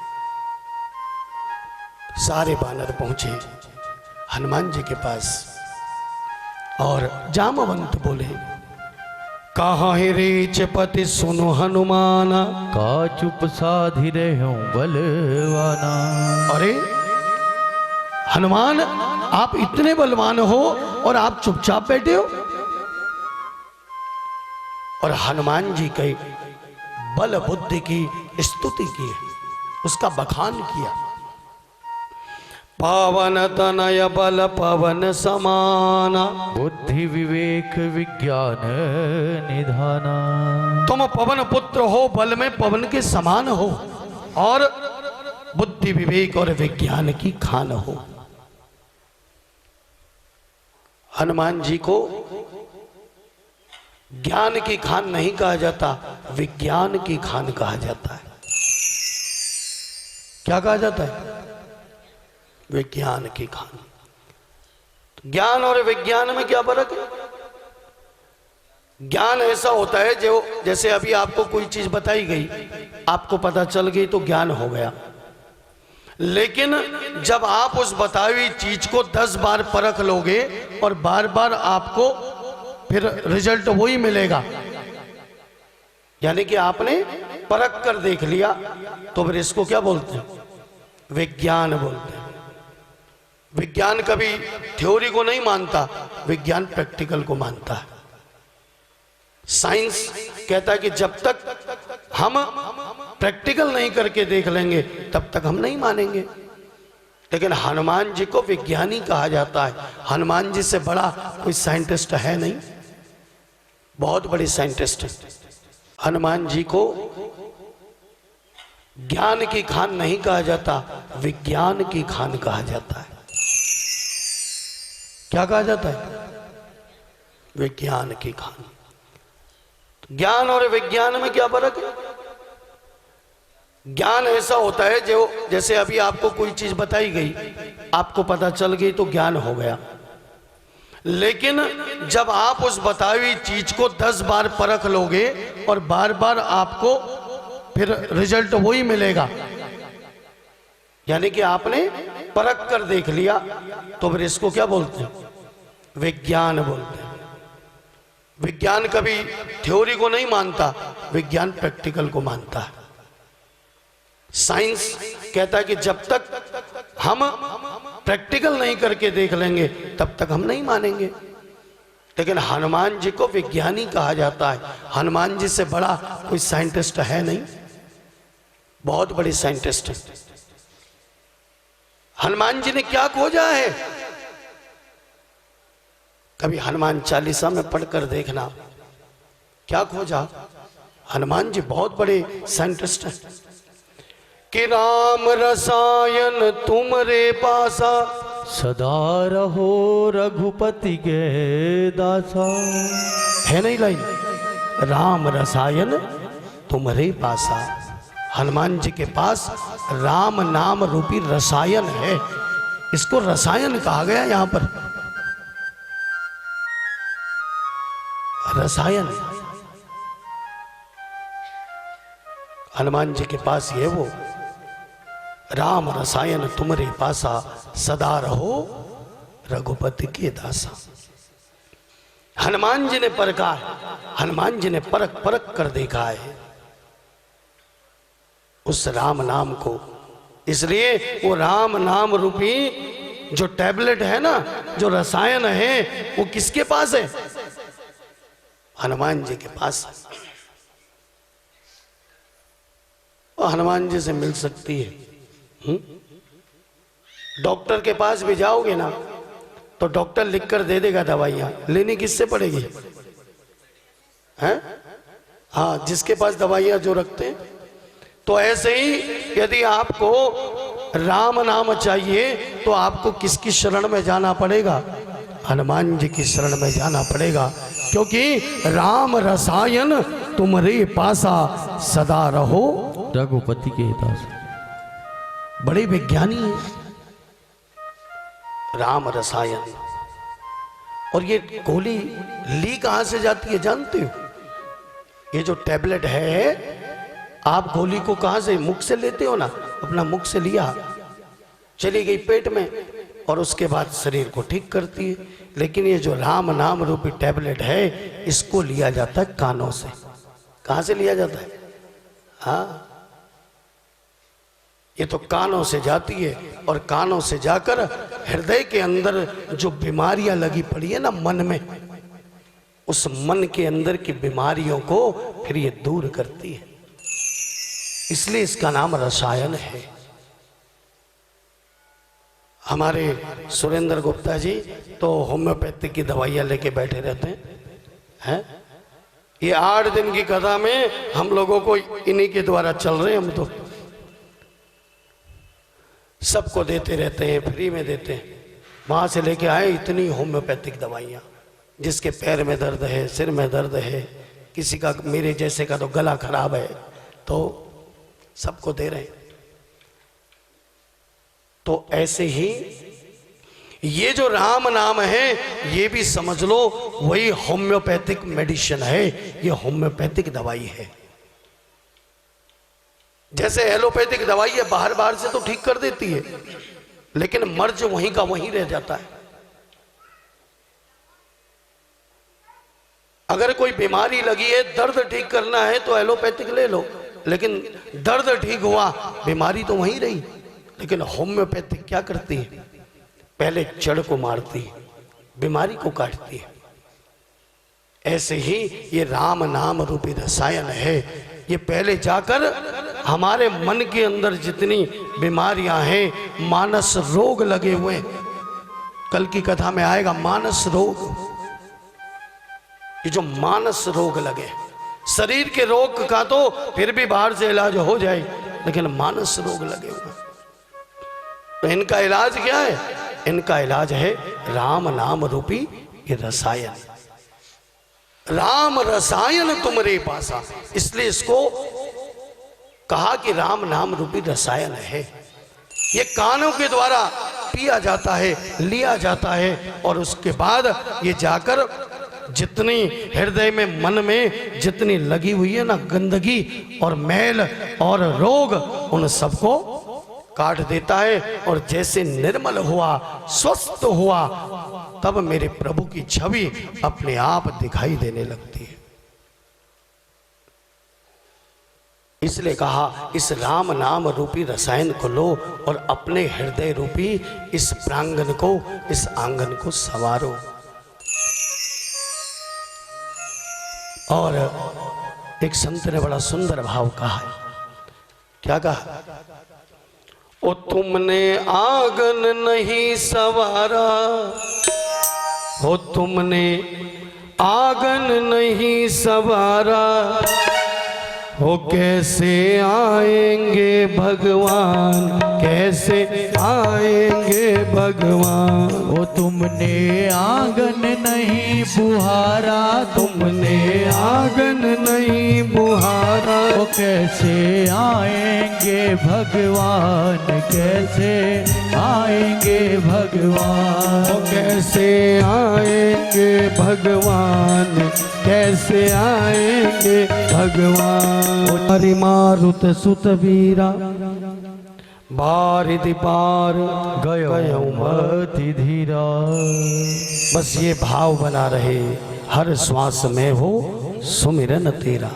सारे बानर पहुंचे हनुमान जी के पास, और जामवंत बोले कहाँ है रे पति सुनो हनुमाना, का चुप साधि रहो बलवाना। अरे हनुमान, आप इतने बलवान हो और आप चुपचाप बैठे हो। और हनुमान जी के बल बुद्धि की स्तुति की, उसका बखान किया। पावन तनय बल पवन समाना, बुद्धि विवेक विज्ञान निधाना। तुम पवन पुत्र हो, बल में पवन के समान हो, और बुद्धि विवेक और विज्ञान की खान हो। हनुमान जी को ज्ञान की खान नहीं कहा जाता, विज्ञान की खान कहा जाता है। क्या कहा जाता है? विज्ञान की खान। तो ज्ञान और विज्ञान में क्या फर्क है? ज्ञान ऐसा होता है जो, जैसे अभी आपको कोई चीज बताई गई, आपको पता चल गई तो ज्ञान हो गया। लेकिन जब आप उस बताई हुई चीज को 10 बार परख लोगे और बार बार आपको फिर रिजल्ट वही मिलेगा, यानी कि आपने परख कर देख लिया, तो फिर इसको क्या बोलते हैं? विज्ञान बोलते हैं। विज्ञान कभी थ्योरी को नहीं मानता, विज्ञान प्रैक्टिकल को मानता है। साइंस कहता है कि जब तक हम प्रैक्टिकल नहीं करके देख लेंगे तब तक हम नहीं मानेंगे। लेकिन हनुमान जी को विज्ञानी कहा जाता है। हनुमान जी से बड़ा कोई साइंटिस्ट है नहीं, बहुत बड़े साइंटिस्ट हैं। हनुमान जी को ज्ञान की खान नहीं कहा जाता, विज्ञान की खान कहा जाता है। क्या कहा जाता है? विज्ञान की कहानी। ज्ञान और विज्ञान में क्या फर्क है? ज्ञान ऐसा होता है जो, जैसे अभी आपको कोई चीज बताई गई, आपको पता चल गई तो ज्ञान हो गया। लेकिन जब आप उस बताई हुई चीज को 10 बार परख लोगे और बार बार आपको फिर रिजल्ट वही मिलेगा, यानी कि आपने परख कर देख लिया, तो फिर इसको क्या बोलते हैं? विज्ञान बोलते हैं। विज्ञान कभी थ्योरी को नहीं मानता, विज्ञान प्रैक्टिकल को मानता है। साइंस कहता है कि जब तक हम प्रैक्टिकल नहीं करके देख लेंगे तब तक हम नहीं मानेंगे। लेकिन हनुमान जी को विज्ञानी कहा जाता है। हनुमान जी से बड़ा कोई साइंटिस्ट है नहीं, बहुत बड़े साइंटिस्ट हैं। हनुमान जी ने क्या खोजा है? कभी हनुमान चालीसा में पढ़कर देखना, क्या खोजा? हनुमान जी बहुत बड़े साइंटिस्ट हैं। कि राम रसायन तुमरे पासा, सदा रहो रघुपति के दासा। है नहीं लाइन? राम रसायन तुम्हारे पासा। हनुमान जी के पास राम नाम रूपी रसायन है। इसको रसायन कहा गया यहां पर, रसायन। हनुमान जी के पास ये वो राम रसायन तुम्हारे पासा, सदा रहो रघुपति के दासा। हनुमान जी ने परखा है, हनुमान जी ने परख परख कर देखा है उस राम नाम को। इसलिए वो राम नाम रूपी जो टैबलेट है ना, जो रसायन है, वो किसके पास है? हनुमान जी के पास। और हनुमान जी से मिल सकती है। डॉक्टर के पास भी जाओगे ना तो डॉक्टर लिख कर दे देगा दवाइयां, लेनी किससे पड़ेगी? हैं? हाँ, जिसके पास दवाइयां जो रखते हैं। तो ऐसे ही यदि आपको राम नाम चाहिए तो आपको किसकी शरण में जाना पड़ेगा? हनुमान जी की शरण में जाना पड़ेगा, क्योंकि राम रसायन तुम्हारे पासा, सदा रहो रघुपति के दास। बड़े विज्ञानी हैं राम रसायन। और ये गोली ली कहां से जाती है जानते हो? ये जो टैबलेट है, आप गोली को कहां से, मुख से लेते हो ना, अपना मुख से लिया, चली गई पेट में और उसके बाद शरीर को ठीक करती है। लेकिन ये जो राम नाम रूपी टैबलेट है, इसको लिया जाता है कानों से। कहां से लिया जाता है? हाँ, ये तो कानों से जाती है और कानों से जाकर हृदय के अंदर जो बीमारियां लगी पड़ी है ना मन में, उस मन के अंदर की बीमारियों को फिर ये दूर करती है। इसलिए इसका नाम रसायन है। हमारे सुरेंद्र गुप्ता जी तो होम्योपैथिक की दवाइयां लेके बैठे रहते हैं। ये 8 दिन की कथा में हम लोगों को इन्हीं के द्वारा चल रहे हैं। हम तो सबको देते रहते हैं, फ्री में देते हैं। वहां से लेके आए इतनी होम्योपैथिक दवाइयां, जिसके पैर में दर्द है, सिर में दर्द है, किसी का, मेरे जैसे का तो गला खराब है, तो सबको दे रहे हैं। तो ऐसे ही ये जो राम नाम है, ये भी समझ लो वही होम्योपैथिक मेडिसिन है। ये होम्योपैथिक दवाई है। जैसे एलोपैथिक दवाई है, बाहर बाहर से तो ठीक कर देती है, लेकिन मर्ज वहीं का वहीं रह जाता है। अगर कोई बीमारी लगी है, दर्द ठीक करना है तो एलोपैथिक ले लो, लेकिन दर्द ठीक हुआ, बीमारी तो वहीं रही। लेकिन होम्योपैथिक क्या करती है? पहले जड़ को मारती है, बीमारी को काटती है। ऐसे ही ये राम नाम रूपी रसायन है। ये पहले जाकर हमारे मन के अंदर जितनी बीमारियां हैं, मानस रोग लगे हुए, कल की कथा में आएगा मानस रोग। ये जो मानस रोग लगे, शरीर के रोग का तो फिर भी बाहर से इलाज हो जाए, लेकिन मानस रोग लगे हुए, तो इनका इलाज क्या है? इनका इलाज है राम नाम रूपी ये रसायन। राम रसायन तुमरे पासा, इसलिए इसको कहा कि राम नाम रूपी रसायन है। ये कानों के द्वारा पिया जाता है, लिया जाता है, और उसके बाद ये जाकर जितनी हृदय में, मन में जितनी लगी हुई है ना गंदगी और मैल और रोग, उन सबको काट देता है। और जैसे निर्मल हुआ, स्वस्थ हुआ, तब मेरे प्रभु की छवि अपने आप दिखाई देने लगती है। इसलिए कहा इस राम नाम रूपी रसायन को लो और अपने हृदय रूपी इस प्रांगण को, इस आंगन को संवारो। और एक संत ने बड़ा सुंदर भाव कहा है। क्या कहा? ओ तुमने आंगन नहीं संवारा, हो तुमने आंगन नहीं संवारा, हो कैसे आएंगे भगवान, कैसे आएंगे भगवान। वो तुमने आंगन नहीं बुहारा, तुमने आंगन नहीं बुहारा, वो कैसे आएंगे भगवान, कैसे आएंगे भगवान। वो कैसे आएंगे भगवान, कैसे आएंगे भगवान। हरि मारुत सुत वीरा, बारिधि पार गयो मति धीरा। बस ये भाव बना रहे, हर श्वास में हो सुमिरन तेरा।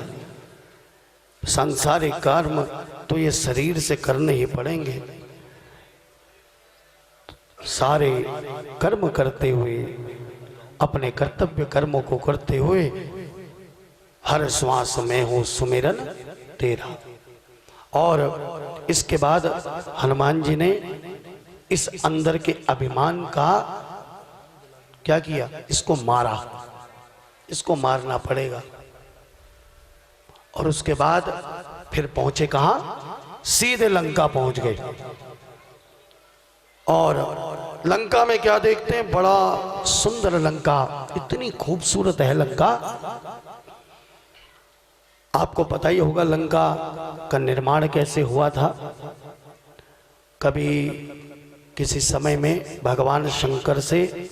सांसारिक कर्म तो ये शरीर से करने ही पड़ेंगे। सारे कर्म करते हुए, अपने कर्तव्य कर्मों को करते हुए, हर श्वास में हो सुमिरन तेरा। और इसके बाद हनुमान जी ने इस अंदर के अभिमान का क्या किया? इसको मारा, इसको मारना पड़ेगा। और उसके बाद फिर पहुंचे कहां? सीधे लंका पहुंच गए। और लंका में क्या देखते हैं? बड़ा सुंदर लंका, इतनी खूबसूरत है लंका। आपको पता ही होगा लंका का निर्माण कैसे हुआ था। कभी किसी समय में भगवान शंकर से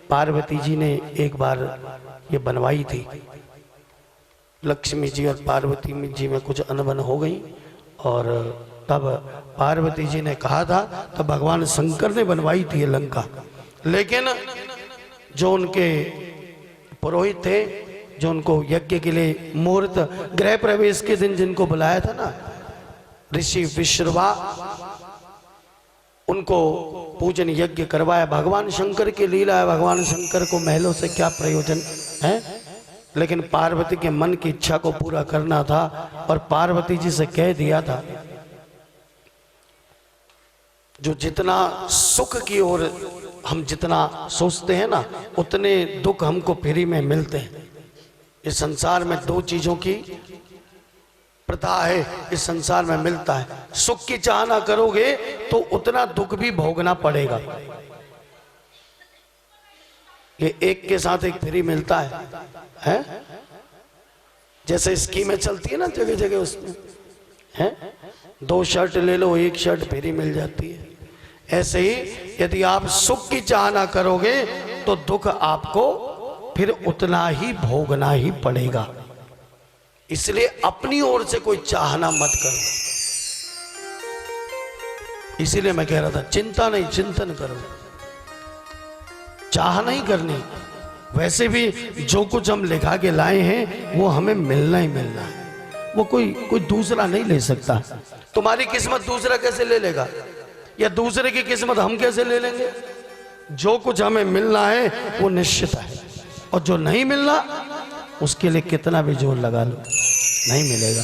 पार्वती जी ने एक बार ये बनवाई थी। लक्ष्मी जी और पार्वती जी में कुछ अनबन हो गई, और तब पार्वती जी ने कहा था, तब भगवान शंकर ने बनवाई थी ये लंका। लेकिन जो उनके पुरोहित थे, जो उनको यज्ञ के लिए मुहूर्त, गृह प्रवेश के दिन जिनको बुलाया था ना, ऋषि विश्रवा, उनको पूजन यज्ञ करवाया। भगवान शंकर की लीला है, भगवान शंकर को महलों से क्या प्रयोजन है। लेकिन पार्वती के मन की इच्छा को पूरा करना था, और पार्वती जी से कह दिया था, जो जितना सुख की ओर हम जितना सोचते हैं ना, उतने दुख हमको फ्री में मिलते हैं। इस संसार में दो चीजों की प्रथा है, इस संसार में मिलता है। सुख की चाहना करोगे तो उतना दुख भी भोगना पड़ेगा। ये एक के साथ एक फ्री मिलता है? जैसे स्कीमें चलती है ना जगह जगह, उसमें है 2 शर्ट ले लो, 1 शर्ट फ्री मिल जाती है। ऐसे ही यदि आप सुख की चाहना करोगे तो दुख आपको फिर उतना ही भोगना ही पड़ेगा। इसलिए अपनी ओर से कोई चाहना मत करो। इसीलिए मैं कह रहा था, चिंता नहीं चिंतन करो, चाह नहीं करनी। वैसे भी जो कुछ हम लिखा के लाए हैं वो हमें मिलना ही मिलना है, वो कोई दूसरा नहीं ले सकता। तुम्हारी किस्मत दूसरा कैसे ले लेगा, या दूसरे की किस्मत हम कैसे ले लेंगे? जो कुछ हमें मिलना है वो निश्चित है, और जो नहीं मिलना उसके लिए कितना भी जोर लगा लो नहीं मिलेगा।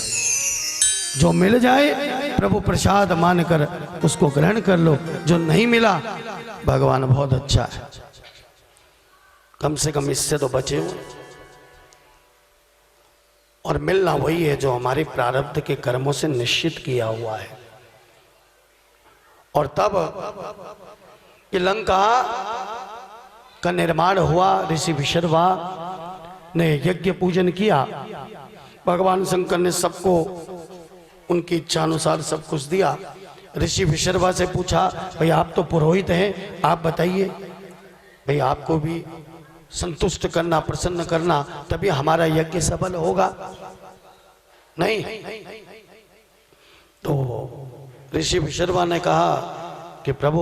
जो मिल जाए प्रभु प्रसाद मानकर उसको ग्रहण कर लो, जो नहीं मिला भगवान बहुत अच्छा है, कम से कम इससे तो बचे हो। और मिलना वही है जो हमारे प्रारब्ध के कर्मों से निश्चित किया हुआ है। और तब ये लंका का निर्माण हुआ, ऋषि विश्रवा ने यज्ञ पूजन किया। भगवान शंकर ने सबको उनकी इच्छा अनुसार सब कुछ दिया। ऋषि विशर्वा से पूछा, भाई आप तो पुरोहित हैं, आप बताइए भाई आपको भी संतुष्ट करना, प्रसन्न करना, तभी हमारा यज्ञ सफल होगा। नहीं तो ऋषि विशर्वा ने कहा कि प्रभु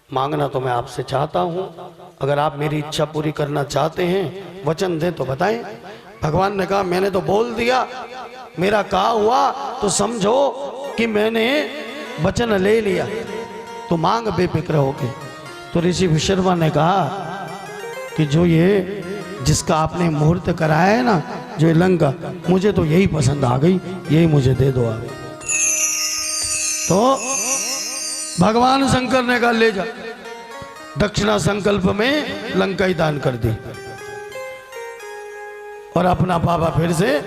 मांगना तो मैं आपसे चाहता हूं, अगर आप मेरी इच्छा पूरी करना चाहते हैं वचन दें तो बताएं। भगवान ने कहा मैंने तो बोल दिया, मेरा कहा हुआ तो समझो कि मैंने वचन ले लिया, तो मांग बेफिक्र होके। तो ऋषि विशर्वा ने कहा कि जो ये जिसका आपने मुहूर्त कराया है ना, जो ये लंका, मुझे तो यही पसंद आ गई, यही मुझे दे दो आप। तो भगवान शंकर ने कहा ले जा। दक्षिणा संकल्प में लंका ही दान कर दी और अपना बाबा फिर से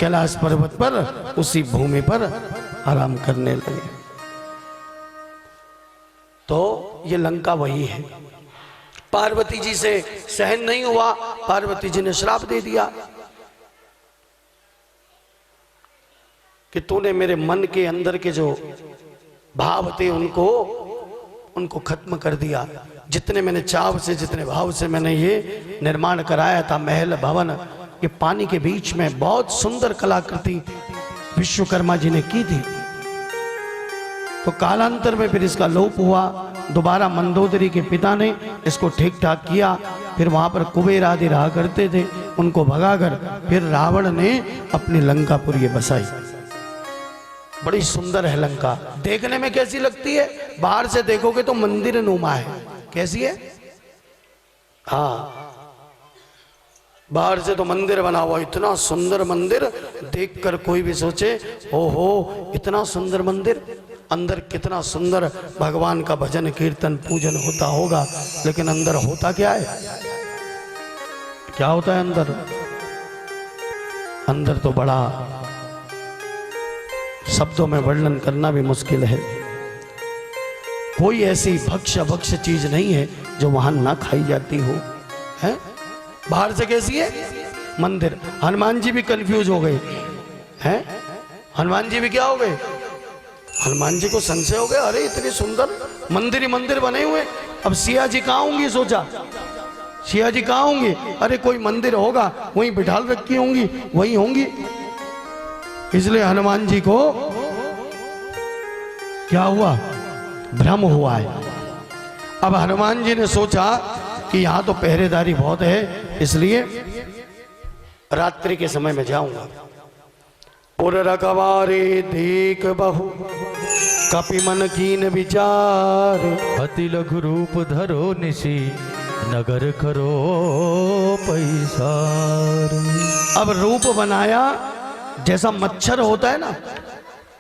कैलाश पर्वत पर उसी भूमि पर आराम करने लगे। तो ये लंका वही है। पार्वती जी से सहन नहीं हुआ, पार्वती जी ने श्राप दे दिया कि तूने मेरे मन के अंदर के जो भाव थे उनको खत्म कर दिया। जितने मैंने चाव से, जितने भाव से मैंने ये निर्माण कराया था महल भवन, ये पानी के बीच में बहुत सुंदर कलाकृति विश्वकर्मा जी ने की थी। तो कालांतर में फिर इसका लोप हुआ। दोबारा मंदोदरी के पिता ने इसको ठीक ठाक किया। फिर वहां पर कुबेर आदि रहा करते थे, उनको भगाकर फिर रावण ने अपनी लंकापुरी बसाई। बड़ी सुंदर है लंका। देखने में कैसी लगती है? बाहर से देखोगे तो मंदिर नुमा है। कैसी है? हाँ, बाहर से तो मंदिर बना हुआ, इतना सुंदर मंदिर देखकर कोई भी सोचे ओहो इतना सुंदर मंदिर, अंदर कितना सुंदर भगवान का भजन कीर्तन पूजन होता होगा। लेकिन अंदर होता क्या है? क्या होता है अंदर? अंदर तो बड़ा शब्दों में वर्णन करना भी मुश्किल है। कोई ऐसी भक्ष्य चीज नहीं है जो वहां ना खाई जाती हो। है बाहर से कैसी है मंदिर? हनुमान जी भी कंफ्यूज हो गए हैं। हनुमान जी भी क्या हो गए? हनुमान जी को संशय हो गया, अरे इतने सुंदर मंदिर ही मंदिर बने हुए, अब सिया जी कहाँ होंगी? सोचा सिया जी कहाँ होंगे? अरे कोई मंदिर होगा वहीं बिठाल रखी होंगी, वहीं होंगी। इसलिए हनुमान जी को क्या हुआ? भ्रम हुआ है। अब हनुमान जी ने सोचा कि यहां तो पहरेदारी बहुत है, इसलिए रात्रि के समय में जाऊंगा। पुर रखवारे देख बहु कपि मन कीन विचार, अति लघु रूप धरो निशी नगर करो पैसार। अब रूप बनाया जैसा मच्छर होता है ना,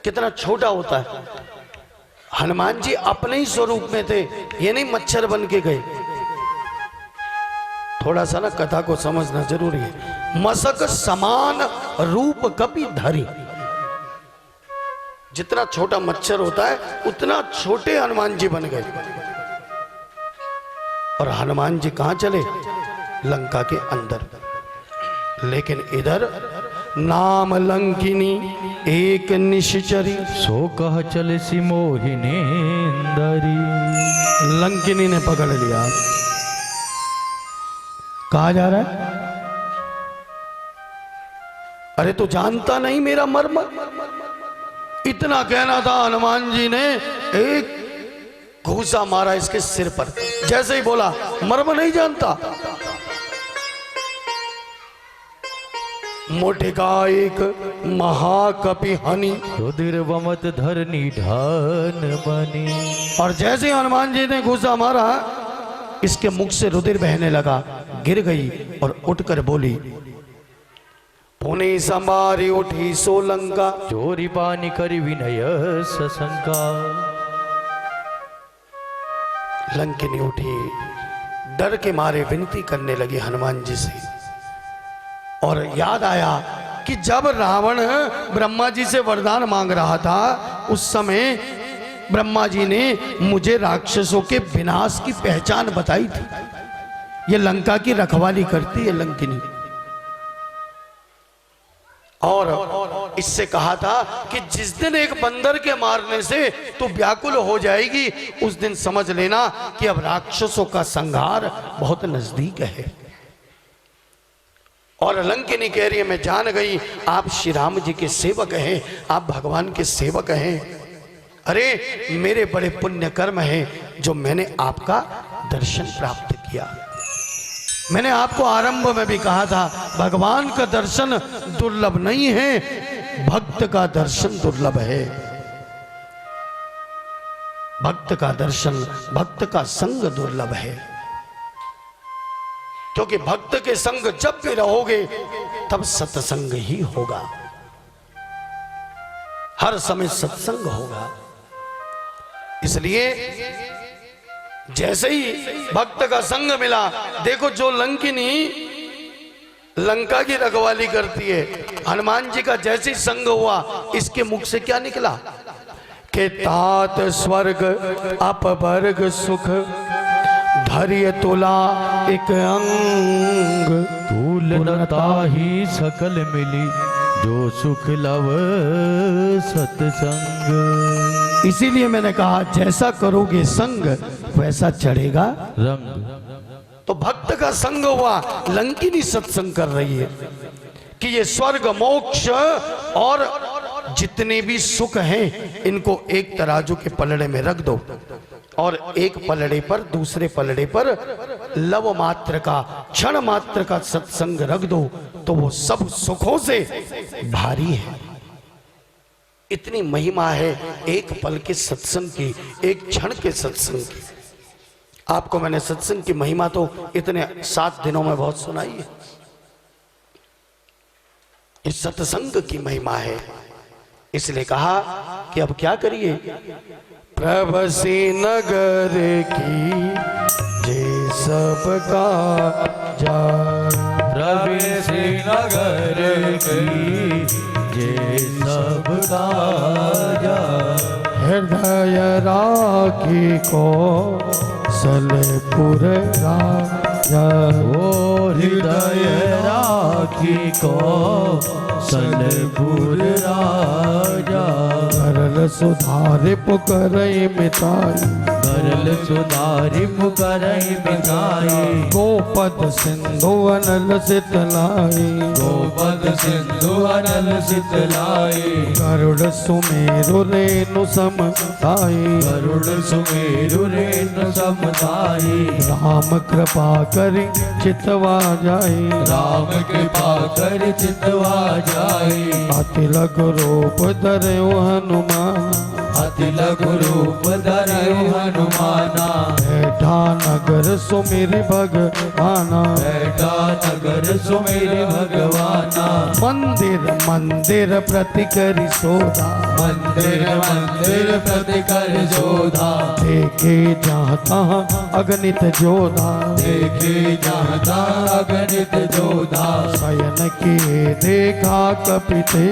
कितना छोटा होता है। हनुमान जी अपने ही स्वरूप में थे, ये नहीं मच्छर बन के गए। थोड़ा सा ना कथा को समझना जरूरी है। मसक समान रूप कपि धरी, जितना छोटा मच्छर होता है उतना छोटे हनुमान जी बन गए। और हनुमान जी कहां चले? लंका के अंदर। लेकिन इधर नाम लंकिनी एक निश्चरी, सो कह चले सी मोहिनी इंदरी। लंकिनी ने पकड़ लिया। कहा जा रहा है? अरे तो जानता नहीं मेरा मर्म? इतना कहना था, हनुमान जी ने एक घूसा मारा इसके सिर पर। जैसे ही बोला मर्म नहीं जानता, मोटिका एक महाकपि हनी, रुधिर वमत धरनी ढान बनी। और जैसे ही हनुमान जी ने घूसा मारा, इसके मुख से रुधिर बहने लगा, गिर गई और उठकर बोली, पुणे संभारी उठी सोलंका, चोरी पानी करी विनय सशंका। लंकिनी उठी, डर के मारे विनती करने लगी हनुमान जी से। और याद आया कि जब रावण ब्रह्मा जी से वरदान मांग रहा था, उस समय ब्रह्मा जी ने मुझे राक्षसों के विनाश की पहचान बताई थी। ये लंका की रखवाली करती है लंकिनी। और इससे कहा था कि जिस दिन एक बंदर के मारने से तू व्याकुल हो जाएगी, उस दिन समझ लेना कि अब राक्षसों का संहार बहुत नजदीक है। और लंकिनी कह रही है मैं जान गई आप श्री राम जी के सेवक हैं, आप भगवान के सेवक हैं। अरे मेरे बड़े पुण्य कर्म हैं जो मैंने आपका दर्शन प्राप्त किया। मैंने आपको आरंभ में भी कहा था भगवान का दर्शन दुर्लभ नहीं है, भक्त का दर्शन दुर्लभ है। भक्त का दर्शन, भक्त का संग दुर्लभ है, क्योंकि भक्त के संग जब भी रहोगे तब सत्संग ही होगा, हर समय सत्संग होगा। इसलिए जैसे ही भक्त का संग मिला, देखो जो लंकिनी लंका की रखवाली करती है, हनुमान जी का जैसे ही संग हुआ, इसके मुख से क्या निकला कि तात स्वर्ग अपवर्ग सुख धैर्य तुला एक अंग, तुलनता ही सकल मिली जो सुख लव सत्संग। इसीलिए मैंने कहा जैसा करोगे संग वैसा चढ़ेगा रंग। तो भक्त का संग हुआ, लंकिनी सत्संग कर रही है कि ये स्वर्ग मोक्ष और जितने भी सुख हैं इनको एक तराजू के पलड़े में रख दो और एक पलड़े पर दूसरे पलड़े पर लव मात्र का, क्षण मात्र का सत्संग रख दो तो वो सब सुखों से भारी है। इतनी महिमा है एक पल के सत्संग की, एक क्षण के सत्संग की। आपको मैंने सत्संग की महिमा तो इतने 7 दिनों में बहुत सुनाई है। इस सत्संग की महिमा है, इसलिए कहा कि अब क्या करिए, प्रभसी नगर की जे सबका जा, प्रभसी नगर की जे सबका जा, हृदय राखी को सलपुर राजा, ओ हृदय राखी को सलपुर राजा, सरल सुधार पुकरई मिताई, सरल सुधारि पुकरई मिताई, गोपद सिंधु अनल सितलाई, गोपद सिंधु अनल सितलाई, गरुड़ सुमेरु रेणु समताई, गरुड़ सुमेरु रेणु समताई, राम कृपा करि चितवा जाई, राम कृपा कर चितवा जाई, अति लघु रूप धरयो हनुमान, अति लघु रूप धरयो हनुमाना, बैठा नगर सुमिरि भगवाना, बैठा नगर सुमेरि भगवाना, मंदिर मंदिर प्रति करि सोधा, मंदिर मंदिर प्रति कर जोधा, देखे जहाँ तहाँ अगणित जोधा, देखे जाता अगणित जोधा, शयन किए देखा कपिते,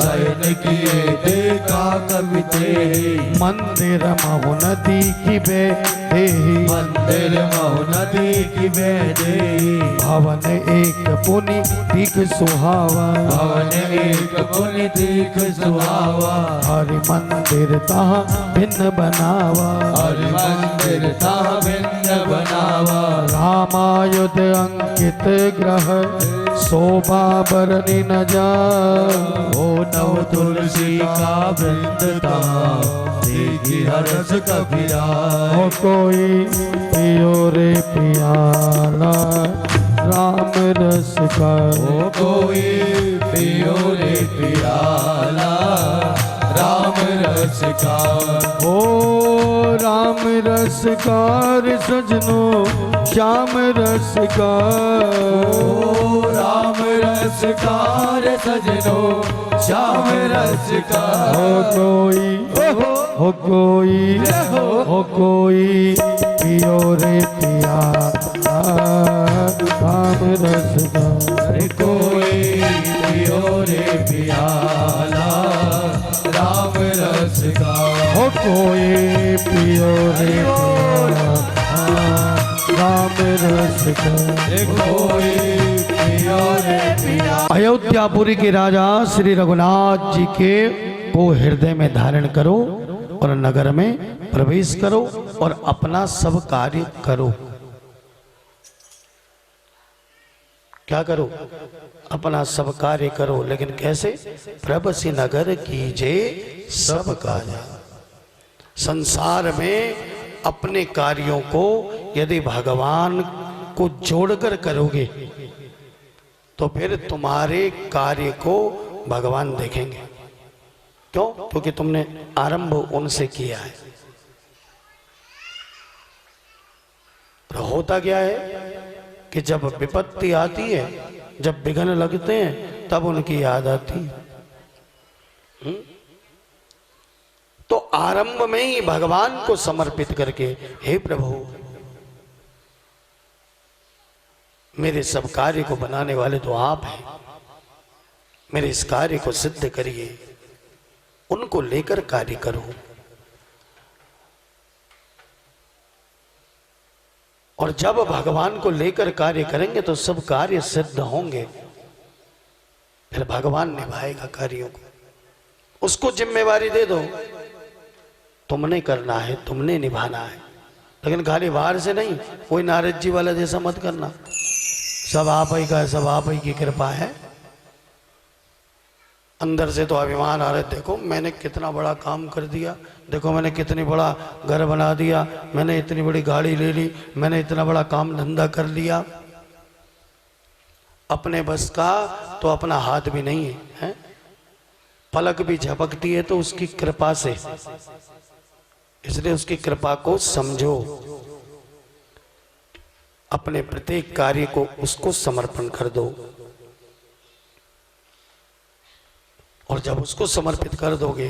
शयन किए देखा कविते, मंदिर महु नदी की बेदे, मंदिर महु नदी की बेदे, भवन एक पुनि दिख सुहावा, भवन एक पुनि दिख सुहावा, हरि मंदिर तहाँ भिन्न बनावा, हरि मंदिर तहाँ भिन्न बनावा, रामायुध अंकित ग्रह शोभा बरनी न जा, ओ नव तुलसी का वृंद तहाँ देखी हरस कबीरा, हो कोई पियो रे पियाला राम रस का, ओ कोई पियो रे पियाला राम रस का, ओ राम रस कार सजनो श्याम रस का, ओ राम रस कार सजनो श्याम रस का, हो कोई पियो रे पिया राम रस का, अरे कोई पियो रे पियाला राम रस का, हो कोई पियो रे पिया राम रस अयोध्यापुरी के राजा श्री रघुनाथ जी के को हृदय में धारण करो और नगर में प्रवेश करो और अपना सब कार्य करो। क्या करो? अपना सब कार्य करो। लेकिन कैसे? प्रभसी नगर कीजे सब कार्य। संसार में अपने कार्यों को यदि भगवान को जोड़कर करोगे तो फिर तुम्हारे कार्य को भगवान देखेंगे। क्यों? क्योंकि तुमने आरंभ उनसे किया है। तो होता क्या है कि जब विपत्ति आती है, जब विघ्न लगते हैं, तब उनकी याद आती है। तो आरंभ में ही भगवान को समर्पित करके, हे प्रभु मेरे सब कार्य को बनाने वाले तो आप हैं, मेरे इस कार्य को सिद्ध करिए, उनको लेकर कार्य करो। और जब भगवान को लेकर कार्य करेंगे तो सब कार्य सिद्ध होंगे। फिर भगवान निभाएगा कार्यों को। उसको जिम्मेवारी दे दो, तुमने करना है, तुमने निभाना है। लेकिन खाली बाहर से नहीं, कोई नारद जी वाला जैसा मत करना, सब आप ही का है, सब आप ही की कृपा है। अंदर से तो अभिमान आ रहा है, देखो मैंने कितना बड़ा काम कर दिया, देखो मैंने कितनी बड़ा घर बना दिया, मैंने इतनी बड़ी गाड़ी ले ली, मैंने इतना बड़ा काम धंधा कर लिया। अपने बस का तो अपना हाथ भी नहीं है, पलक भी झपकती है तो उसकी कृपा से। इसलिए उसकी कृपा को समझो, अपने प्रत्येक कार्य को उसको समर्पण कर दो। और जब उसको समर्पित कर दोगे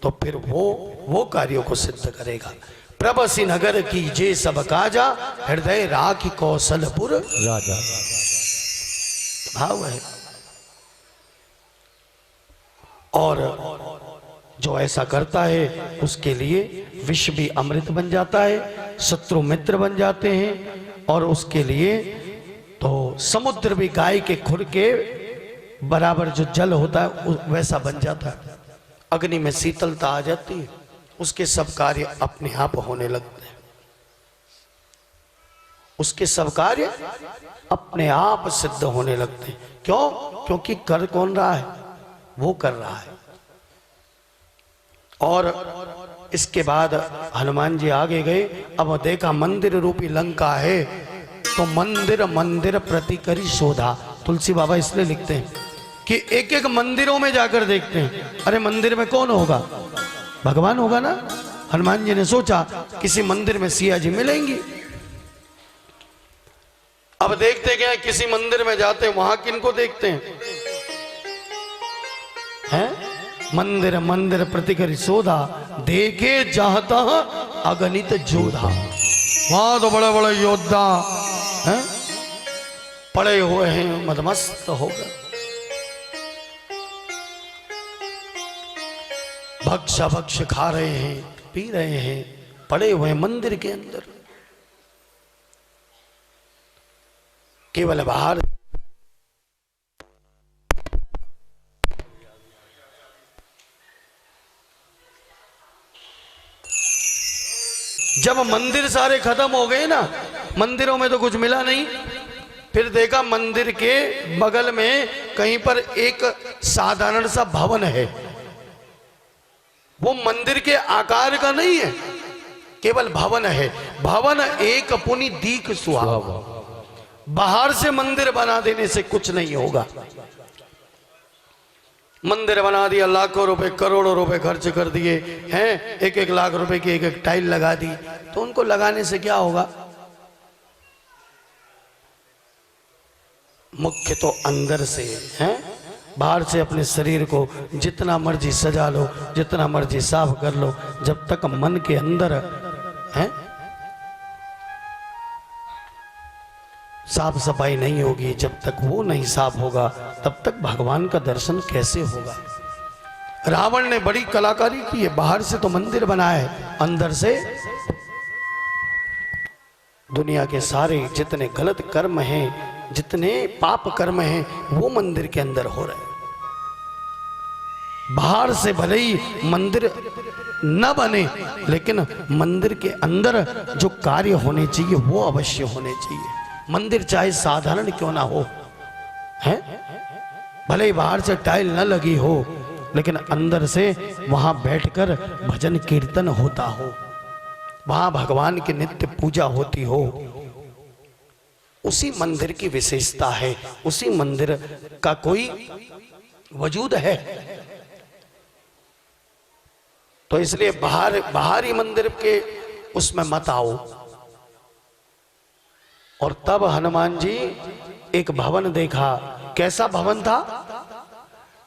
तो फिर वो कार्यों को सिद्ध करेगा। प्रभसी नगर की जे सब काजा, हृदय राखी कौशलपुर राजा। भाव है। और जो ऐसा करता है उसके लिए विष भी अमृत बन जाता है, शत्रु मित्र बन जाते हैं। और उसके लिए तो समुद्र भी गाय के खुर के बराबर जो जल होता है वैसा बन जाता है। अग्नि में शीतलता आ जाती है, उसके सब कार्य अपने आप होने लगते हैं। उसके सब कार्य अपने आप सिद्ध होने लगते हैं। क्यों? क्योंकि कर कौन रहा है? वो कर रहा है। और इसके बाद हनुमान जी आगे गए। अब देखा मंदिर रूपी लंका है, तो मंदिर मंदिर प्रति करी शोधा। तुलसी बाबा इसलिए लिखते हैं कि एक एक मंदिरों में जाकर देखते हैं, अरे मंदिर में कौन होगा? भगवान होगा ना। हनुमान जी ने सोचा किसी मंदिर में सिया जी मिलेंगी। अब देखते क्या, किसी मंदिर में जाते वहां किनको देखते हैं? मंदिर मंदिर प्रतिकरी शोधा, देखे चाहता अगणित जोधा। वहां तो बड़े बड़े योद्धा हैं, पड़े हुए हैं, मदमस्त हो गए, भक्ष भक्ष खा रहे हैं, पी रहे हैं, पड़े हुए मंदिर के अंदर। केवल बाहर जब मंदिर सारे खत्म हो गए ना, मंदिरों में तो कुछ मिला नहीं। फिर देखा मंदिर के बगल में कहीं पर एक साधारण सा भवन है। वो मंदिर के आकार का नहीं है, केवल भवन है। भवन एक पुनि दीक सुहावा। बाहर से मंदिर बना देने से कुछ नहीं होगा। मंदिर बना दिया, लाखों रुपए करोड़ों रुपए खर्च कर दिए हैं, एक एक लाख रुपए की एक एक टाइल लगा दी, तो उनको लगाने से क्या होगा? मुख्य तो अंदर से है। बाहर से अपने शरीर को जितना मर्जी सजा लो, जितना मर्जी साफ कर लो, जब तक मन के अंदर है साफ सफाई नहीं होगी, जब तक वो नहीं साफ होगा, तब तक भगवान का दर्शन कैसे होगा? रावण ने बड़ी कलाकारी की है। बाहर से तो मंदिर बनाया है, अंदर से दुनिया के सारे जितने गलत कर्म हैं, जितने पाप कर्म हैं, वो मंदिर के अंदर हो रहे हैं। बाहर से भले ही मंदिर न बने, लेकिन मंदिर के अंदर जो कार्य होने चाहिए वो अवश्य होने चाहिए। मंदिर चाहे साधारण क्यों ना हो, है भले ही बाहर से टाइल न लगी हो, लेकिन अंदर से वहां बैठकर भजन कीर्तन होता हो, वहां भगवान की नित्य पूजा होती हो, उसी मंदिर की विशेषता है, उसी मंदिर का कोई वजूद है। तो इसलिए बाहरी मंदिर के उसमें मत आओ। और तब हनुमान जी एक भवन देखा। कैसा भवन था?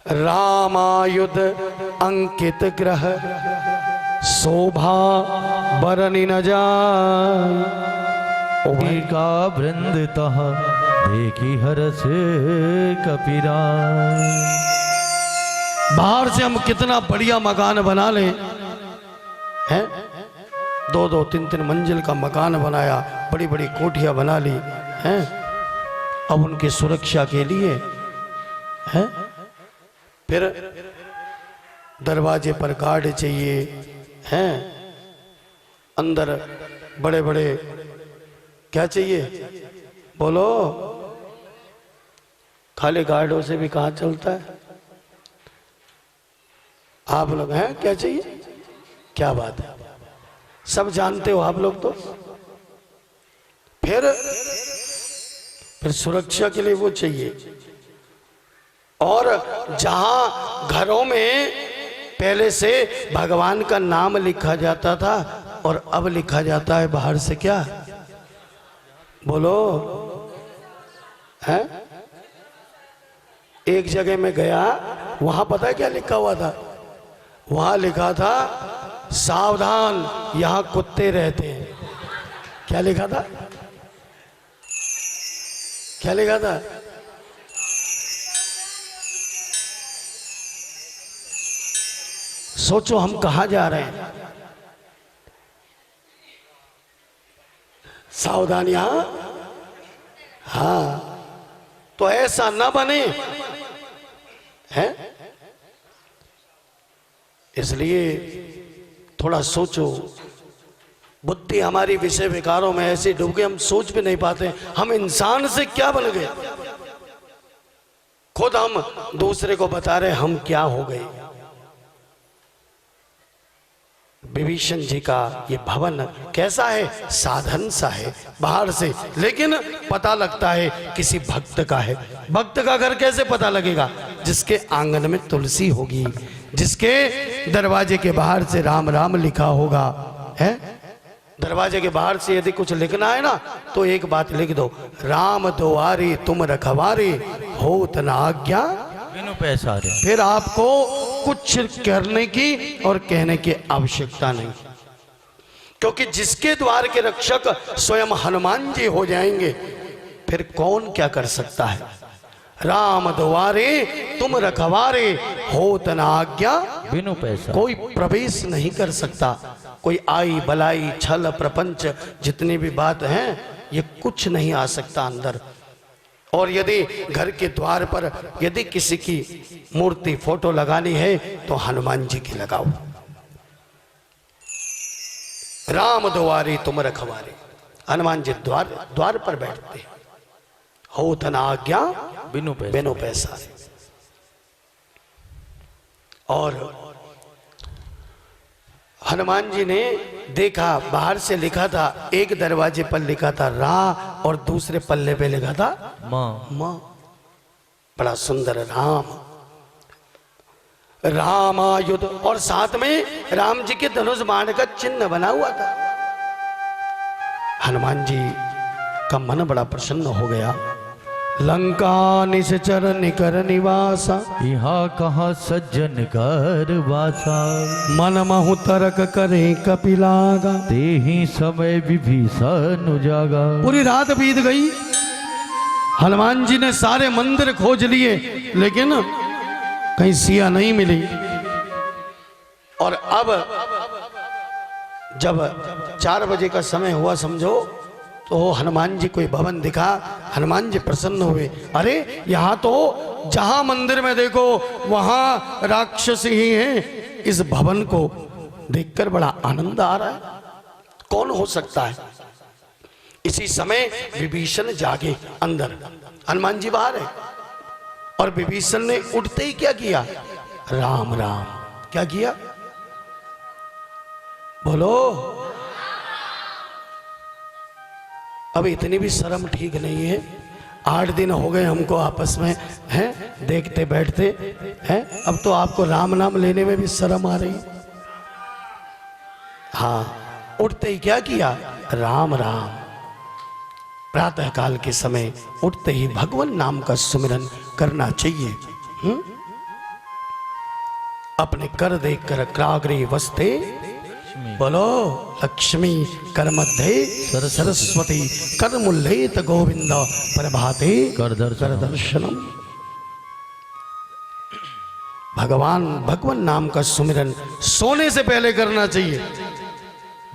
रामायुध अंकित ग्रह, शोभा बरनी न जाए। का वृंद तह देखी हरस कपिराय। बाहर से हम कितना बढ़िया मकान बना लें, हैं 2-2, 3-3 मंजिल का मकान बनाया, बड़ी बड़ी कोठियां बना ली हैं, अब उनकी सुरक्षा के लिए हैं, फिर दरवाजे पर गार्ड चाहिए हैं, अंदर बड़े बड़े क्या चाहिए बोलो? खाली गार्डों से भी कहाँ चलता है? आप लोग हैं क्या चाहिए? क्या बात है, सब जानते हो आप लोग। तो फिर सुरक्षा के लिए वो चाहिए। और जहां घरों में पहले से भगवान का नाम लिखा जाता था और अब लिखा जाता है बाहर से क्या बोलो? है एक जगह में गया, वहां पता है क्या लिखा हुआ था? वहां लिखा था सावधान यहां कुत्ते रहते हैं। क्या लिखा था? क्या लिखा था? सोचो हम कहां जा रहे हैं। सावधान यहां, हाँ, तो ऐसा ना बने, है इसलिए थोड़ा सोचो। बुद्धि हमारी विषय विकारों में ऐसे डूब गए, हम सोच भी नहीं पाते हम इंसान से क्या बन गए। खुद हम दूसरे को बता रहे हम क्या हो गए। विभीषण जी का ये भवन कैसा है? साधारण सा है बाहर से, लेकिन पता लगता है किसी भक्त का है। भक्त का घर कैसे पता लगेगा? जिसके आंगन में तुलसी होगी, जिसके दरवाजे के बाहर से राम राम लिखा होगा, है दरवाजे के बाहर से यदि कुछ लिखना है ना, तो एक बात लिख दो, राम दुआरे तुम रखवारे, होत न आज्ञा बिनु पैसारे। फिर आपको कुछ करने की और कहने की आवश्यकता नहीं, क्योंकि जिसके द्वार के रक्षक स्वयं हनुमान जी हो जाएंगे, फिर कौन क्या कर सकता है? राम द्वारे तुम रखवारे, होत न आज्ञा बिनु पैसा। कोई प्रवेश नहीं कर सकता। कोई आई बलाई छल प्रपंच जितनी भी बात हैं, ये कुछ नहीं आ सकता अंदर। और यदि घर के द्वार पर यदि किसी की मूर्ति फोटो लगानी है तो हनुमान जी की लगाओ। राम द्वारे तुम रखवारे, हनुमान जी द्वार पर बैठते, होत न आज्ञा बिनु पैसा। और हनुमान जी ने देखा बाहर से लिखा था, एक दरवाजे पर लिखा था रा और दूसरे पल्ले पे लिखा था मां। बड़ा सुंदर रामायुध, और साथ में राम जी के धनुष बाण का चिन्ह बना हुआ था। हनुमान जी का मन बड़ा प्रसन्न हो गया। लंका निश्चर निकर निवासा, यहाँ कहाँ सज्जन कर वासा। मन महु तरक करे कपिलागा, ते ही समय विभीषण जागा। पूरी रात बीत गई, हनुमान जी ने सारे मंदिर खोज लिए, लेकिन कहीं सिया नहीं मिली। और अब जब 4 बजे का समय हुआ समझो, तो हनुमान जी कोई भवन दिखा, हनुमान जी प्रसन्न हुए। अरे यहाँ तो जहां मंदिर में देखो वहां राक्षस ही हैं। इस भवन को देखकर बड़ा आनंद आ रहा है, कौन हो सकता है। इसी समय विभीषण जागे अंदर, हनुमान जी बाहर है। और विभीषण ने उठते ही क्या किया, राम राम। क्या किया बोलो। अब इतनी भी शर्म ठीक नहीं है। 8 दिन हो गए हमको आपस में हैं देखते बैठते हैं, अब तो आपको राम नाम लेने में भी शर्म आ रही। हाँ, उठते ही क्या किया, राम राम। प्रातः काल के समय उठते ही भगवान नाम का सुमिरन करना चाहिए। अपने कर देखकर क्राग्रे वस्ते, बोलो लक्ष्मी कर मध्य सरस्वती कर मुल्लेत गोविंद प्रभाते कर दर्शनम। भगवान नाम का सुमिरन सोने से पहले करना चाहिए।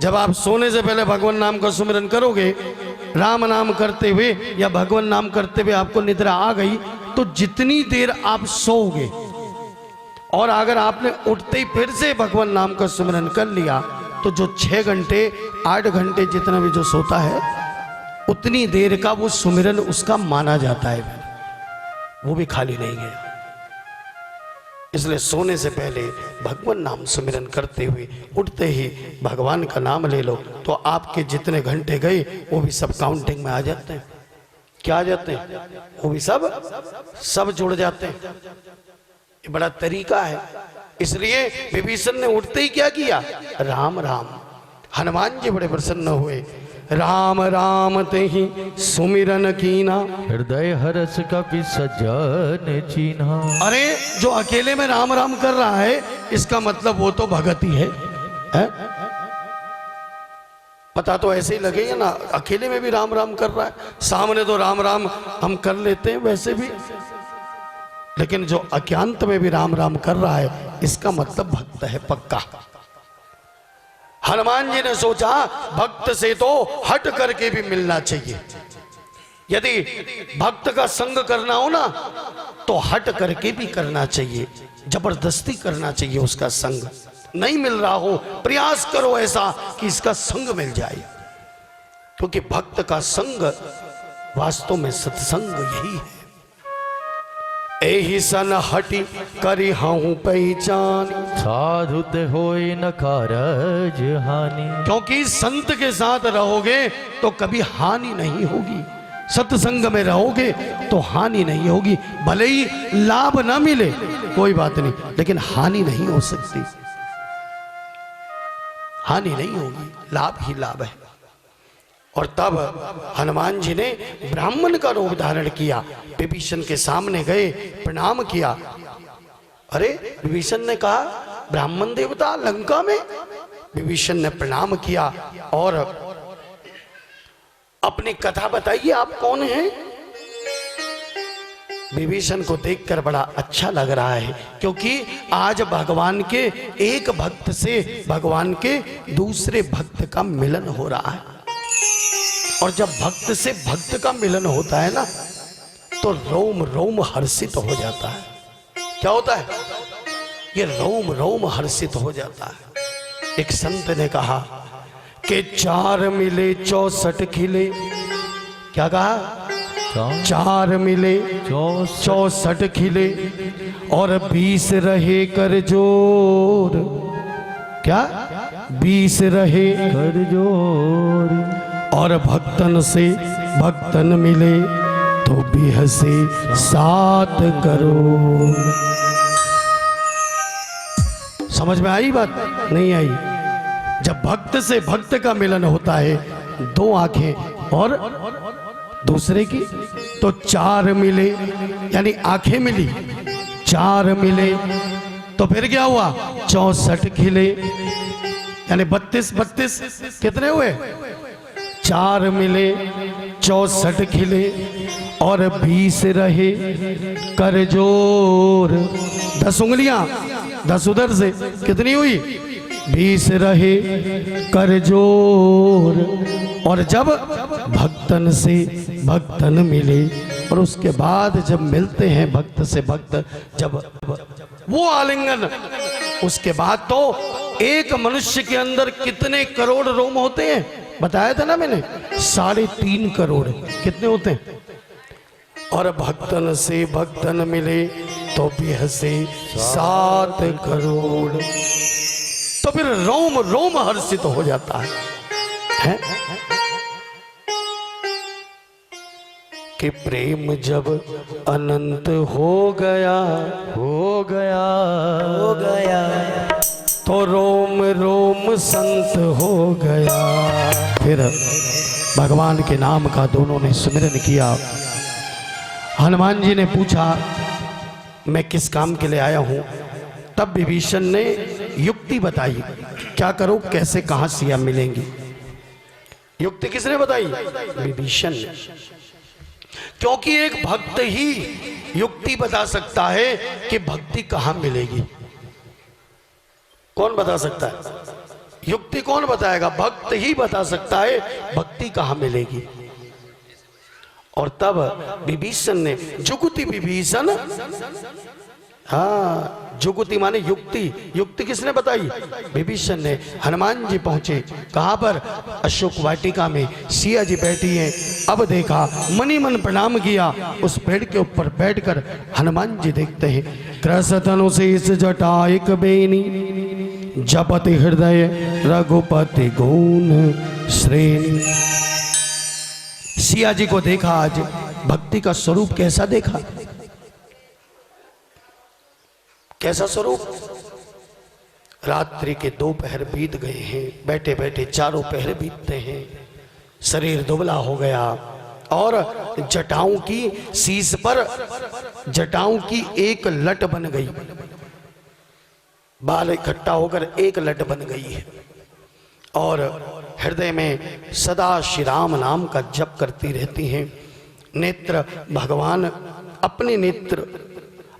जब आप सोने से पहले भगवान नाम का सुमिरन करोगे, राम नाम करते हुए या भगवान नाम करते हुए आपको निद्रा आ गई, तो जितनी देर आप सोओगे और अगर आपने उठते ही फिर से भगवान नाम का सुमिरन कर लिया, तो जो 6 घंटे 8 घंटे जितना भी जो सोता है, उतनी देर का वो सुमिरन उसका माना जाता है, वो भी खाली नहीं गया। इसलिए सोने से पहले भगवान नाम सुमिरन करते हुए उठते ही भगवान का नाम ले लो, तो आपके जितने घंटे गए वो भी सब काउंटिंग में आ जाते हैं। क्या आ जाते हैं, वो भी सब जुड़ जाते हैं। ये बड़ा तरीका है। इसलिए विभीषण ने उठते ही क्या किया, राम राम। हनुमान जी बड़े प्रसन्न हुए। राम राम ते ही सुमिरन कीना, हृदय हर्ष कपि सज्जन चीन्हा। अरे जो अकेले में राम राम कर रहा है, इसका मतलब वो तो भगत ही है? पता तो ऐसे ही लगेगा ना, अकेले में भी राम राम कर रहा है, सामने तो राम राम हम कर लेते हैं वैसे भी, लेकिन जो अज्ञात में भी राम राम कर रहा है, इसका मतलब भक्त है पक्का। हनुमान जी ने सोचा भक्त से तो हट करके भी मिलना चाहिए। यदि भक्त का संग करना हो ना, तो हट करके भी करना चाहिए, जबरदस्ती करना चाहिए उसका संग। नहीं मिल रहा हो, प्रयास करो ऐसा कि इसका संग मिल जाए, क्योंकि भक्त का संग वास्तव में सत्संग यही है। एही सन हटी करी हूं पहचान, साधु ते होई न कारज हानि। क्योंकि संत के साथ रहोगे तो कभी हानि नहीं होगी, सत्संग में रहोगे तो हानि नहीं होगी। भले ही लाभ ना मिले कोई बात नहीं, लेकिन हानि नहीं हो सकती, हानि नहीं होगी, लाभ ही लाभ है। और तब हनुमान जी ने ब्राह्मण का रूप धारण किया, विभीषण के सामने गए, प्रणाम किया। अरे विभीषण ने कहा ब्राह्मण देवता लंका में? विभीषण ने प्रणाम किया और अपनी कथा बताइए, आप कौन हैं? विभीषण को देखकर बड़ा अच्छा लग रहा है, क्योंकि आज भगवान के एक भक्त से भगवान के दूसरे भक्त का मिलन हो रहा है। और जब भक्त से भक्त का मिलन होता है ना, तो रोम रोम हर्षित हो जाता है। क्या होता है? ये रोम रोम हर्षित हो जाता है। एक संत ने कहा कि 4 मिले 64 खिले। क्या कहा? 4 मिले 64 खिले और 20 रहे कर जोर। क्या? 20 रहे कर जोर। और भक्तन से भक्तन मिले तो बिहसे 7 करोड़। समझ में आई बात? नहीं आई? जब भक्त से भक्त का मिलन होता है, 2 आंखें और दूसरे की, तो 4 मिले, यानी आंखें मिली, 4 मिले, तो फिर क्या हुआ? 64 खिले, यानी 32 कितने हुए? 4 मिले 64 खिले और 20 रहे कर जोर। 10 उंगलियां, 10 उधर से कितनी हुई? बीस रहे कर जोर। और जब भक्तन से भक्तन मिले, और उसके बाद जब मिलते हैं भक्त से भक्त, जब वो आलिंगन, उसके बाद तो एक मनुष्य के अंदर कितने करोड़ रोम होते हैं बताया था ना मैंने, 3.5 करोड़। कितने होते हैं? और भक्तन से भक्तन मिले तो भी हंसे 7 करोड़। तो फिर रोम रोम हर्षित हो जाता है? कि प्रेम जब अनंत हो गया तो रोम रोम संत हो गया। फिर भगवान के नाम का दोनों ने सुमिरन किया। हनुमान जी ने पूछा मैं किस काम के लिए आया हूं? तब विभीषण ने युक्ति बताई, क्या करो, कैसे, कहां सिया मिलेंगी। युक्ति किसने बताई? विभीषण ने। क्योंकि एक भक्त ही युक्ति बता सकता है कि भक्ति कहां मिलेगी। कौन बता सकता है? युक्ति कौन बताएगा? भक्त ही बता सकता है भक्ति कहां मिलेगी। और तब विभीषण ने, जुगुति विभीषण, हाँ जुगुति माने युक्ति। युक्ति किसने बताई? विभीषण ने। हनुमान जी पहुंचे कहां पर? अशोक वाटिका में। सिया जी बैठी हैं। अब देखा, मनी मन प्रणाम किया। उस पेड़ के ऊपर बैठकर हनुमान जी देखते हैं, कृषतनु शेष जटायक बेनी, जपति हृदय रघुपति गुण श्रेणी। सिया जी को देखा, आज भक्ति का स्वरूप कैसा देखा? कैसा स्वरूप? रात्रि के 2 पहर बीत गए हैं, बैठे बैठे 4 पहर बीतते हैं, शरीर दुबला हो गया और जटाओं की शीश पर जटाओं की एक लट बन गई, बाल इकट्ठा होकर एक लट बन गई है। और हृदय में सदा श्री राम नाम का जप करती रहती हैं। नेत्र भगवान, अपने नेत्र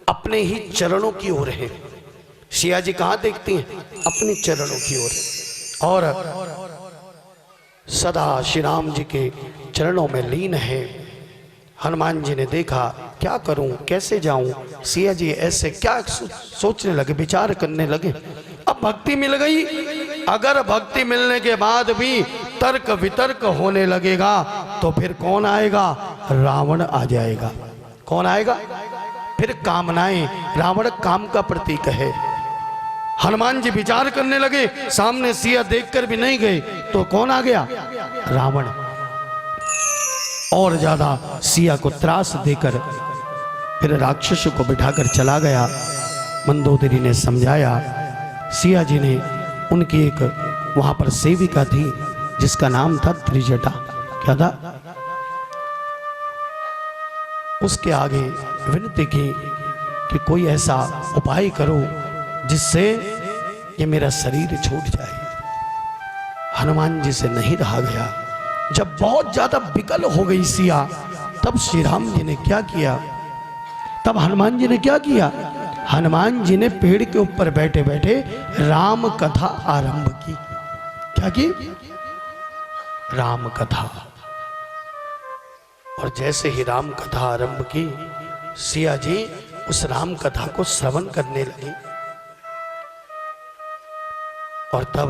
अपने ही चरणों की ओर है। सिया जी कहाँ देखती हैं? अपने चरणों की ओर। और सदा श्री राम जी के चरणों में लीन है। हनुमान जी ने देखा, क्या करूं, कैसे जाऊं? सिया जी ऐसे क्या सोचने लगे, विचार करने लगे। अब भक्ति मिल गई, अगर भक्ति मिलने के बाद भी तर्क वितर्क होने लगेगा तो फिर कौन आएगा? रावण आ जाएगा। कौन आएगा? फिर कामनाएं। रावण काम का प्रतीक है। हनुमान जी विचार करने लगे, सामने सिया देखकर भी नहीं गए तो कौन आ गया? रावण। और ज्यादा सिया को त्रास देकर फिर राक्षस को बिठाकर चला गया। मंदोदरी ने समझाया। सिया जी ने, उनकी एक वहां पर सेविका थी जिसका नाम था त्रिजटा। क्या था? उसके आगे विनती की कि कोई ऐसा उपाय करो जिससे ये मेरा शरीर छूट जाए। हनुमान जी से नहीं रहा गया। जब बहुत ज्यादा विकल हो गई सिया, तब श्री राम जी ने क्या किया? तब हनुमान जी ने क्या किया? हनुमान जी ने पेड़ के ऊपर बैठे बैठे राम कथा आरंभ की। क्या की? राम कथा। और जैसे ही राम कथा आरंभ की, सिया जी उस राम कथा को श्रवण करने लगी। और तब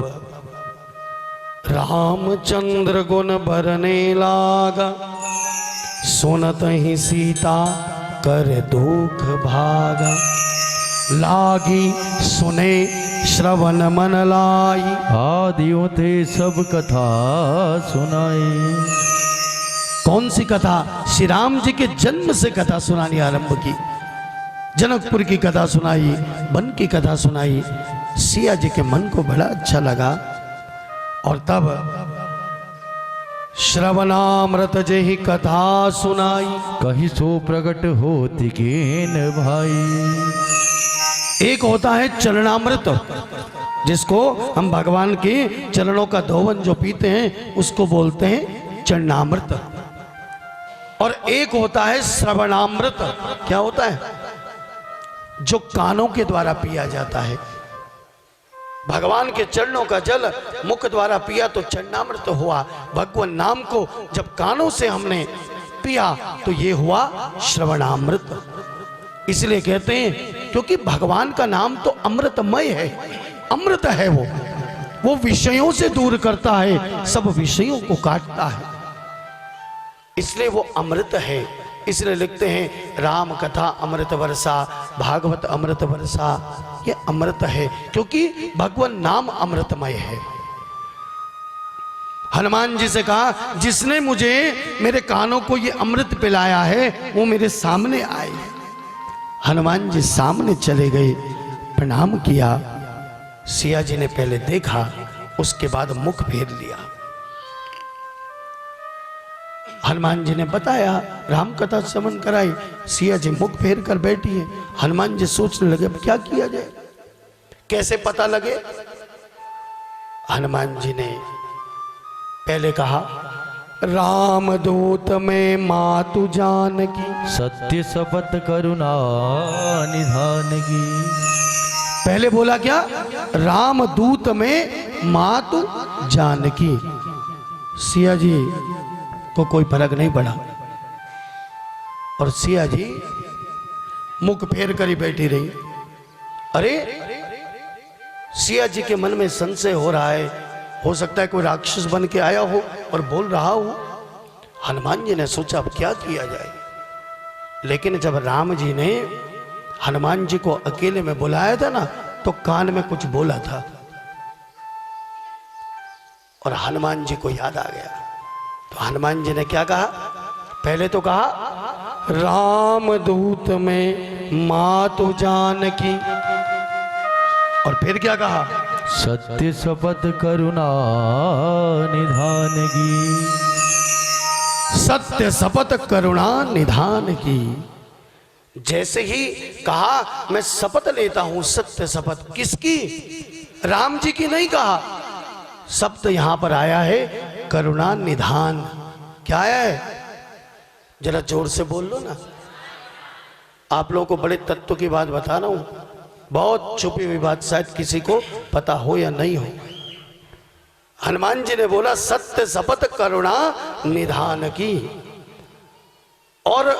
रामचंद्र गुण बरने लागा, सुनत ही सीता कर दुख भागा। लागी सुने श्रवण मन लाई, आदियों थे सब कथा सुनाई। कौन सी कथा? श्री राम जी के जन्म से कथा सुनानी आरंभ की। जनकपुर की कथा सुनाई, वन की कथा सुनाई। सिया जी के मन को बड़ा अच्छा लगा। और तब श्रवणामृत जही कथा सुनाई, कहीं सो प्रकट होती केन भाई। एक होता है चरणामृत, जिसको हम भगवान के चरणों का धोवन जो पीते हैं उसको बोलते हैं चरणामृत। और एक होता है श्रवणामृत। क्या होता है? जो कानों के द्वारा पिया जाता है। भगवान के चरणों का जल मुख द्वारा पिया तो चरणामृत हुआ। भगवान नाम को जब कानों से हमने पिया तो ये हुआ श्रवणामृत। इसलिए कहते हैं क्योंकि भगवान का नाम तो अमृतमय है, अमृत है वो विषयों से दूर करता है, सब विषयों को काटता है, इसलिए वो अमृत है। इसलिए लिखते हैं राम कथा अमृत वर्षा, भागवत अमृत वर्षा, ये अमृत है क्योंकि भगवान नाम अमृतमय है। हनुमान जी से कहा जिसने मुझे मेरे कानों को ये अमृत पिलाया है वो मेरे सामने आए। हनुमान जी सामने चले गए, प्रणाम किया। सिया जी ने पहले देखा, उसके बाद मुख फेर लिया। हनुमान जी ने बताया, राम कथा श्रवण कराई, सिया जी मुख फेर कर बैठी है। हनुमान जी सोचने लगे अब क्या किया जाए, कैसे पता लगे। हनुमान जी ने पहले कहा राम दूत में मातु जानकी, सत्य शपथ करुणा निधान की। पहले बोला क्या, राम दूत में मातु जानकी। सिया जी को कोई फर्क नहीं पड़ा और सिया जी मुख फेर कर ही बैठी रही। अरे सिया जी के मन में संशय हो रहा है, हो सकता है कोई राक्षस बन के आया हो और बोल रहा हो। हनुमान जी ने सोचा अब क्या किया जाए, लेकिन जब राम जी ने हनुमान जी को अकेले में बुलाया था ना तो कान में कुछ बोला था और हनुमान जी को याद आ गया। तो हनुमान जी ने क्या कहा, पहले तो कहा राम दूत में मातु जानकी, और फिर क्या कहा, सत्य शपथ करुणा निधान की। सत्य शपथ करुणा निधान की। जैसे ही कहा मैं शपथ लेता हूं सत्य शपथ, किसकी, राम जी की नहीं कहा। शब्द यहां पर आया है करुणा निधान। क्या है, जरा जोर से बोल लो ना। आप लोगों को बड़े तत्व की बात बता रहा हूं, बहुत छुपी हुई बात, शायद किसी को पता हो या नहीं हो। हनुमान जी ने बोला सत्य शपथ करुणा निधान की, और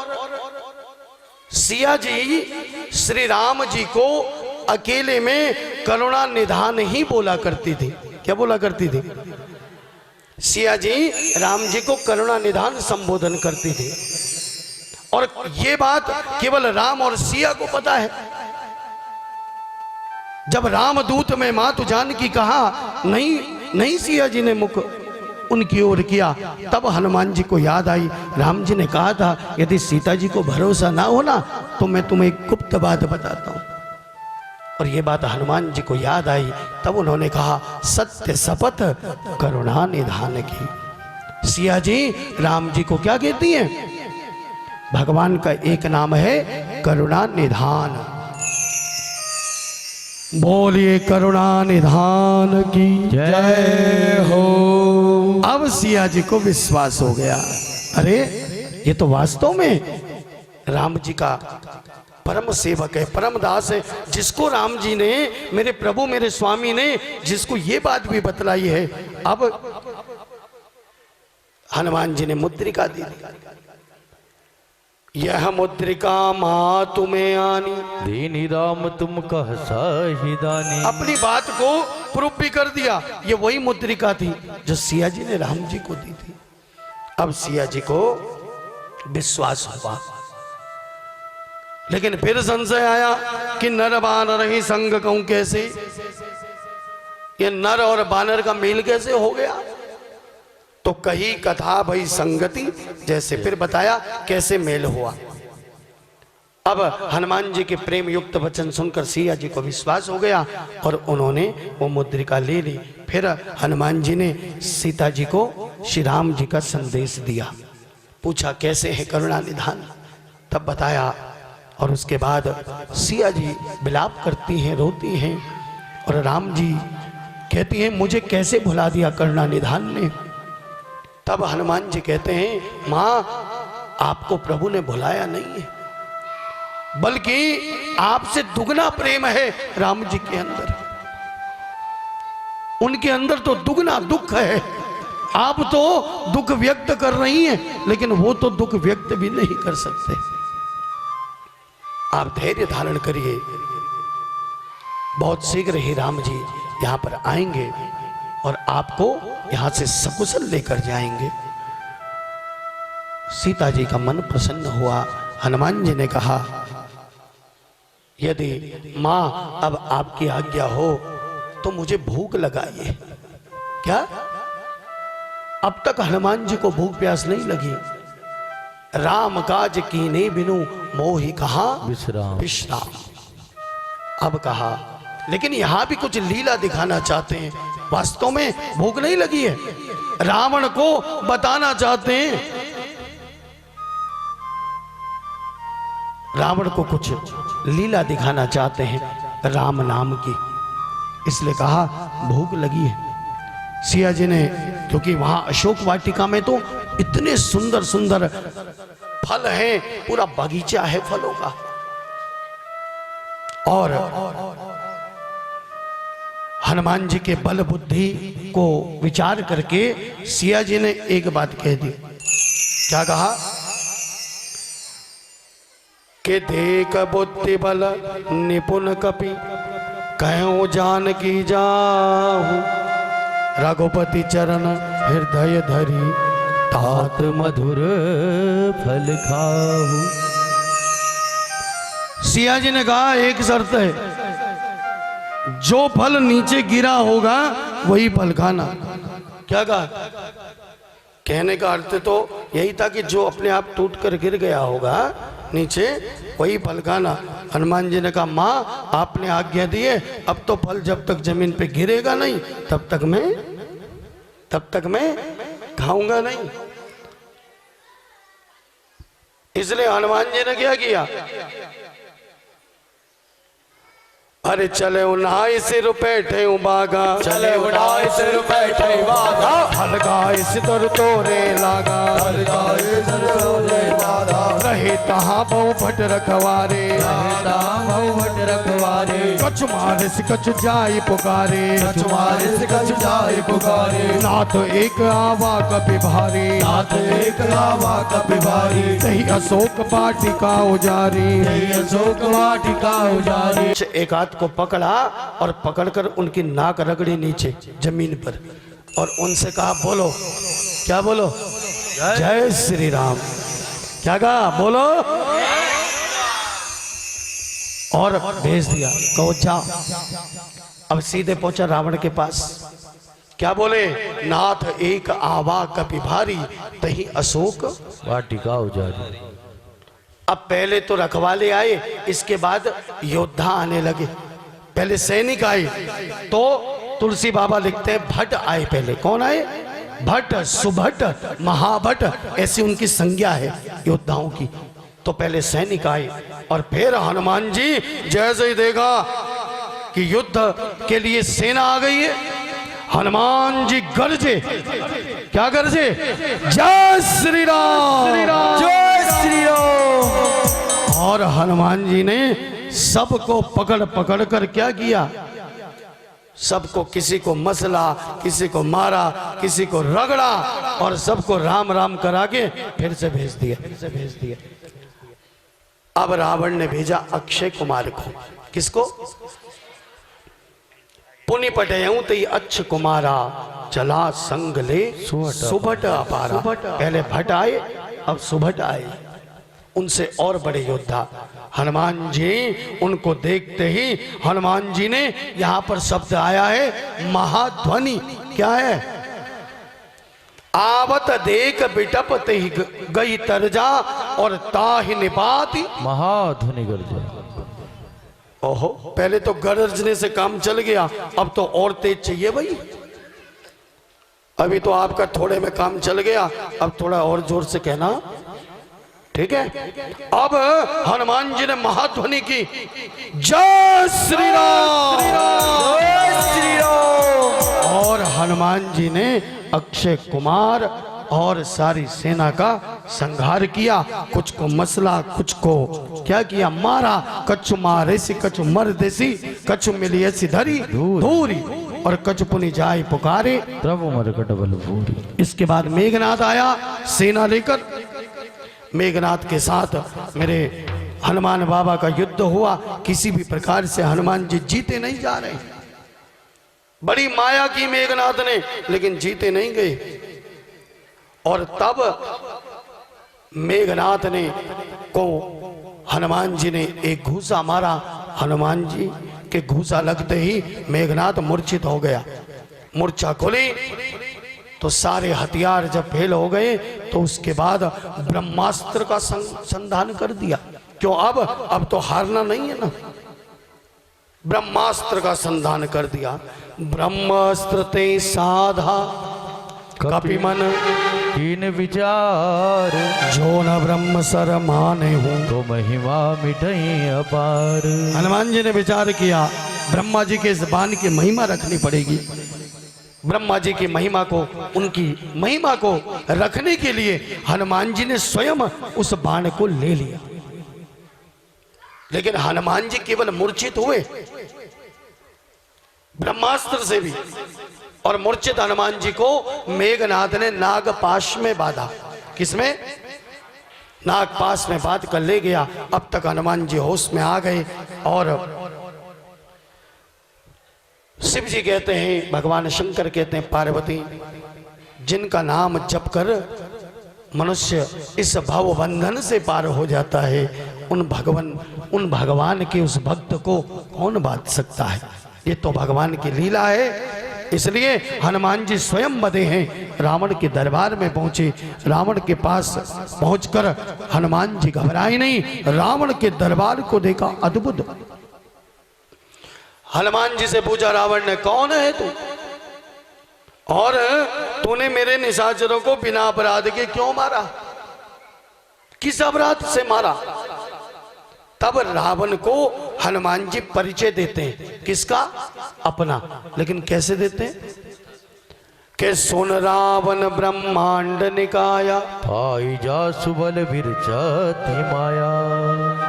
सिया जी श्री राम जी को अकेले में करुणा निधान ही बोला करती थी। क्या बोला करती थी, सिया जी राम जी को करुणा निधान संबोधन करती थी। और ये बात केवल राम और सिया को पता है। जब रामदूत में मातु जानकी कहा, नहीं सिया जी ने मुख उनकी ओर किया, तब हनुमान जी को याद आई, राम जी ने कहा था यदि सीता जी को भरोसा ना हो ना तो मैं तुम्हें एक गुप्त बात बताता हूं। और ये बात हनुमान जी को याद आई, तब उन्होंने कहा सत्य शपथ करुणा निधान की। सिया जी राम जी को क्या कहती हैं, भगवान का एक नाम है करुणा निधान। बोलिए करुणा निधान की जय हो। अब सिया जी को विश्वास हो गया, अरे ये तो वास्तव में राम जी का परम सेवक है, परम दास है, जिसको राम जी ने, मेरे प्रभु मेरे स्वामी ने जिसको ये बात भी बतलाई है। अब हनुमान जी ने मुद्रिका दी, यह मुद्रिका मातु में आनी, दीनी राम तुम कह साहिदानी। अपनी बात को प्रूफ भी कर दिया, ये वही मुद्रिका थी जो सिया जी ने राम जी को दी थी। अब सिया जी को विश्वास हुआ, लेकिन फिर संशय आया कि नर बानर ही संग कहूं कैसे, ये नर और बानर का मेल कैसे हो गया। तो कही कथा भई संगति, जैसे फिर बताया कैसे मेल हुआ। अब हनुमान जी के प्रेम युक्त वचन सुनकर सिया जी को विश्वास हो गया और उन्होंने वो मुद्रिका ले ली। फिर हनुमान जी ने सीता जी को श्री राम जी का संदेश दिया, पूछा कैसे है करुणा निधान, तब बताया। और उसके बाद सिया जी विलाप करती हैं, रोती हैं, और राम जी कहती हैं मुझे कैसे भुला दिया करुणा निधान ने। तब हनुमान जी कहते हैं मां आपको प्रभु ने भुलाया नहीं है, बल्कि आपसे दुगना प्रेम है राम जी के अंदर। उनके अंदर तो दुगना दुख है। आप तो दुख व्यक्त कर रही हैं, लेकिन वो तो दुख व्यक्त भी नहीं कर सकते। आप धैर्य धारण करिए, बहुत शीघ्र ही राम जी यहां पर आएंगे और आपको यहां से सकुशल लेकर जाएंगे। सीता जी का मन प्रसन्न हुआ। हनुमान जी ने कहा, यदि मां अब आपकी आज्ञा हो तो मुझे भूख लगाइए। क्या अब तक हनुमान जी को भूख प्यास नहीं लगी? राम काज कीने बिनु मोहि कहा विश्राम। विश्राम। अब कहा, लेकिन यहां भी कुछ लीला दिखाना चाहते हैं। वास्तव में भूख नहीं लगी है, रावण को बताना चाहते हैं। रावण को कुछ लीला दिखाना चाहते हैं राम नाम की, इसलिए कहा भूख लगी है। सिया जी ने, क्योंकि वहां अशोक वाटिका में तो इतने सुंदर सुंदर फल हैं, पूरा बगीचा है फलों का। और हनुमान जी के बल बुद्धि को विचार करके सिया जी ने एक बात कह दी। क्या कहा? के देख बुद्धि बल निपुण कपि कहूं जान की जाहू रघुपति चरण हृदय धरी तात मधुर फल खाहू। सिया जी ने कहा एक शर्त है, जो फल नीचे गिरा होगा वही फल खाना। क्या कहा? कहने का अर्थ तो यही था कि जो अपने आप टूट कर गिर गया होगा नीचे वही फल खाना। हनुमान जी ने कहा, माँ आपने आज्ञा दी है, अब तो फल जब तक जमीन पे गिरेगा नहीं तब तक मैं खाऊंगा नहीं। इसलिए हनुमान जी ने क्या किया? अरे चले उन्हाई सिर बैठे बागा, चले उड़ाए सिर बैठे बागा, हलगाए सिर तोरे लागा, हलगाए सिर तोरे लागा, रहे तहाँ बहु भट रखवारे, भट रखवारे, कछ मारे से कछ जाई पुकारे, कछ मारे से कछ जाए पुकारे, नाथ एक आवा कपि भारी, नाथ एक आवा कपि भारी, सही अशोक वाटिका उजारी। सही अशोक वाटिका उजारी। एक हाथ को पकड़ा और पकड़कर उनकी नाक रगड़ी नीचे जमीन पर और उनसे कहा, बोलो। क्या बोलो? जय श्री राम। क्या कहा? बोलो। और भेज दिया, कहो जा। अब सीधे पहुंचा रावण के पास। क्या बोले? नाथ एक आवा कपि भारी तही अशोक वाटिका उजारी। अब पहले तो रखवाले आए, इसके बाद योद्धा आने लगे। पहले सैनिक आए तो तुलसी बाबा लिखते हैं भट्ट आए पहले। कौन आए? भट्ट, सुभट, महाभट्ट, ऐसी उनकी संज्ञा है योद्धाओं की। तो पहले सैनिक आए और फिर हनुमान जी जैसे ही देखा कि युद्ध के लिए सेना आ गई है, हनुमान जी गरजे। क्या गरजे? जय श्री राम, जय श्री राम। और हनुमान जी ने सबको पकड़ पकड़ कर क्या किया? सबको, किसी को मसला, किसी को मारा, किसी को रगड़ा और सबको राम राम करा के फिर से भेज दिया। अब रावण ने भेजा अक्षय कुमार को। किसको? पुनि पटयऊं तई अच्छ कुमारा चला संग ले सुभट अपारा। पहले भट्ट आए, अब सुभट आए, उनसे और बड़े योद्धा। हनुमान जी उनको देखते ही हनुमान जी ने, यहां पर शब्द आया है महाध्वनि। क्या है? आवत देख बिटप तही गई तरजा और ताहि निपाति महाध्वनि गर्जा। ओहो, पहले तो गरजने से काम चल गया, अब तो और तेज चाहिए भाई। अभी तो आपका थोड़े में काम चल गया, अब थोड़ा और जोर से कहना, ठीक है? अब हनुमान जी ने महाध्वनि की, जय श्री राम, जय श्री राम। और हनुमान जी ने अक्षय कुमार और सारी सेना का संहार किया। कुछ को मसला, कुछ को क्या किया? मारा। कछु मारे सी कछु मर देसी, कछु मिली ऐसी धरी धूरी। और कचपुनी जाए पुकारे। तब मरकट बल पूरी। इसके बाद मेघनाथ आया सेना लेकर। मेघनाथ के साथ मेरे हनुमान बाबा का युद्ध हुआ। किसी भी प्रकार से हनुमान जी जीते नहीं जा रहे। बड़ी माया की मेघनाथ ने, लेकिन जीते नहीं गए। और तब मेघनाथ ने को हनुमान जी ने एक घूसा मारा। हनुमान जी के घूसा लगते ही मेघनाथ मूर्छित हो गया। मूर्छा खुली तो सारे हथियार जब फेल हो गए तो उसके बाद ब्रह्मास्त्र का संधान कर दिया। क्यों? अब तो हारना नहीं है ना। ब्रह्मास्त्र का संधान कर दिया। ब्रह्मास्त्र ते साधा कपिमन कीन विचार, जो न ब्रह्म सर माने हूँ तो महिमा मिटई अपार। हनुमान जी ने विचार किया ब्रह्मा जी के इस बाण की महिमा रखनी पड़ेगी। ब्रह्मा जी की महिमा को, उनकी महिमा को रखने के लिए हनुमान जी ने स्वयं उस बाण को ले लिया। लेकिन हनुमान जी केवल मूर्छित हुए ब्रह्मास्त्र से भी, और मूर्छित हनुमान जी को मेघनाथ ने नागपाश में बांधा। किसमें? नागपाश में बांध कर ले गया। अब तक हनुमान जी होश में आ गए। और शिव जी कहते हैं, भगवान शंकर कहते हैं, पार्वती जिनका नाम जप कर मनुष्य इस भव बंधन से पार हो जाता है, उन भगवान के उस भक्त को कौन बांध सकता है? ये तो भगवान की लीला है। इसलिए हनुमान जी स्वयं बधे हैं। रावण के दरबार में पहुंचे। रावण के पास पहुंचकर हनुमान जी घबराए नहीं। रावण के दरबार को देखा अद्भुत। हनुमान जी से पूछा रावण ने, कौन है तू और तूने मेरे निशाचरों को बिना अपराध के क्यों मारा? किस अपराध से मारा? तब रावण को हनुमान जी परिचय देते हैं। किसका? अपना। लेकिन कैसे देते हैं? के सुन रावण ब्रह्मांड निकाया, भाई जा सुबल बिरचति माया,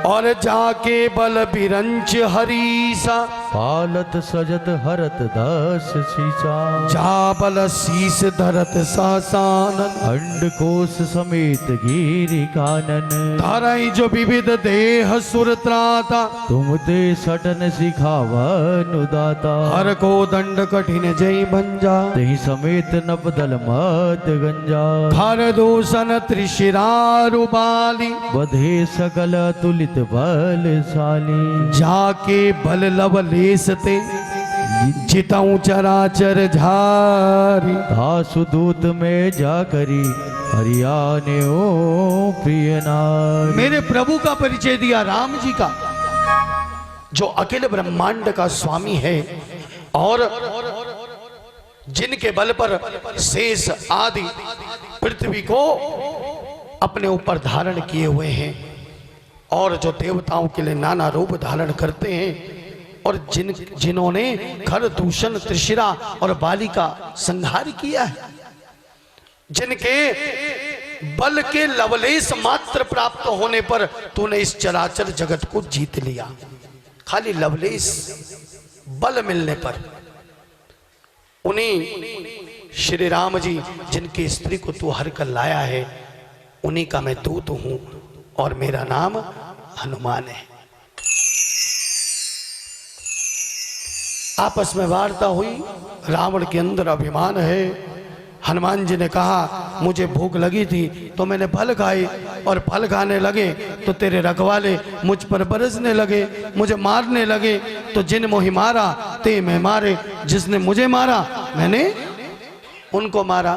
और जाके बल बिरंच हरीसा, पालत सजत हरत दस सीसा, जा बल शीस धरत सासानन, अंडकोश समेत गिरि कानन, धाराई जो विविध देह सुर त्राता, तुम ते सटन सिखावन दाता, हर को दंड कठिन जय भंजा, तही समेत नपदल मत गंजा, हर दूषण त्रिशिरारु बाली, बधे सकल तुलित बलशाली, जाके बल लवलेस ते जिताऊं चराचर झारी, दासुदूत में जा करी हरियाने ओ प्रिय नारी। मेरे प्रभु का परिचय दिया, राम जी का, जो अखिल ब्रह्मांड का स्वामी है और जिनके बल पर शेष आदि पृथ्वी को अपने ऊपर धारण किए हुए हैं, और जो देवताओं के लिए नाना रूप धारण करते हैं, और जिन्होंने खर दूषण त्रिशिरा और बाली का संहार किया है, जिनके बल के लवलेश मात्र प्राप्त होने पर तूने इस चराचर जगत को जीत लिया। खाली लवलेश बल मिलने पर। उन्हीं श्री राम जी जिनकी स्त्री को तू हर कर लाया है, उन्हीं का मैं दूत हूं और मेरा नाम हनुमान है। आपस में वार्ता हुई। रावण के अंदर अभिमान है। हनुमान जी ने कहा मुझे भूख लगी थी तो मैंने फल खाए, और फल खाने लगे तो तेरे रखवाले मुझ पर बरसने लगे, मुझे मारने लगे, तो जिन मोहि मारा ते मैं मारे, जिसने मुझे मारा मैंने उनको मारा।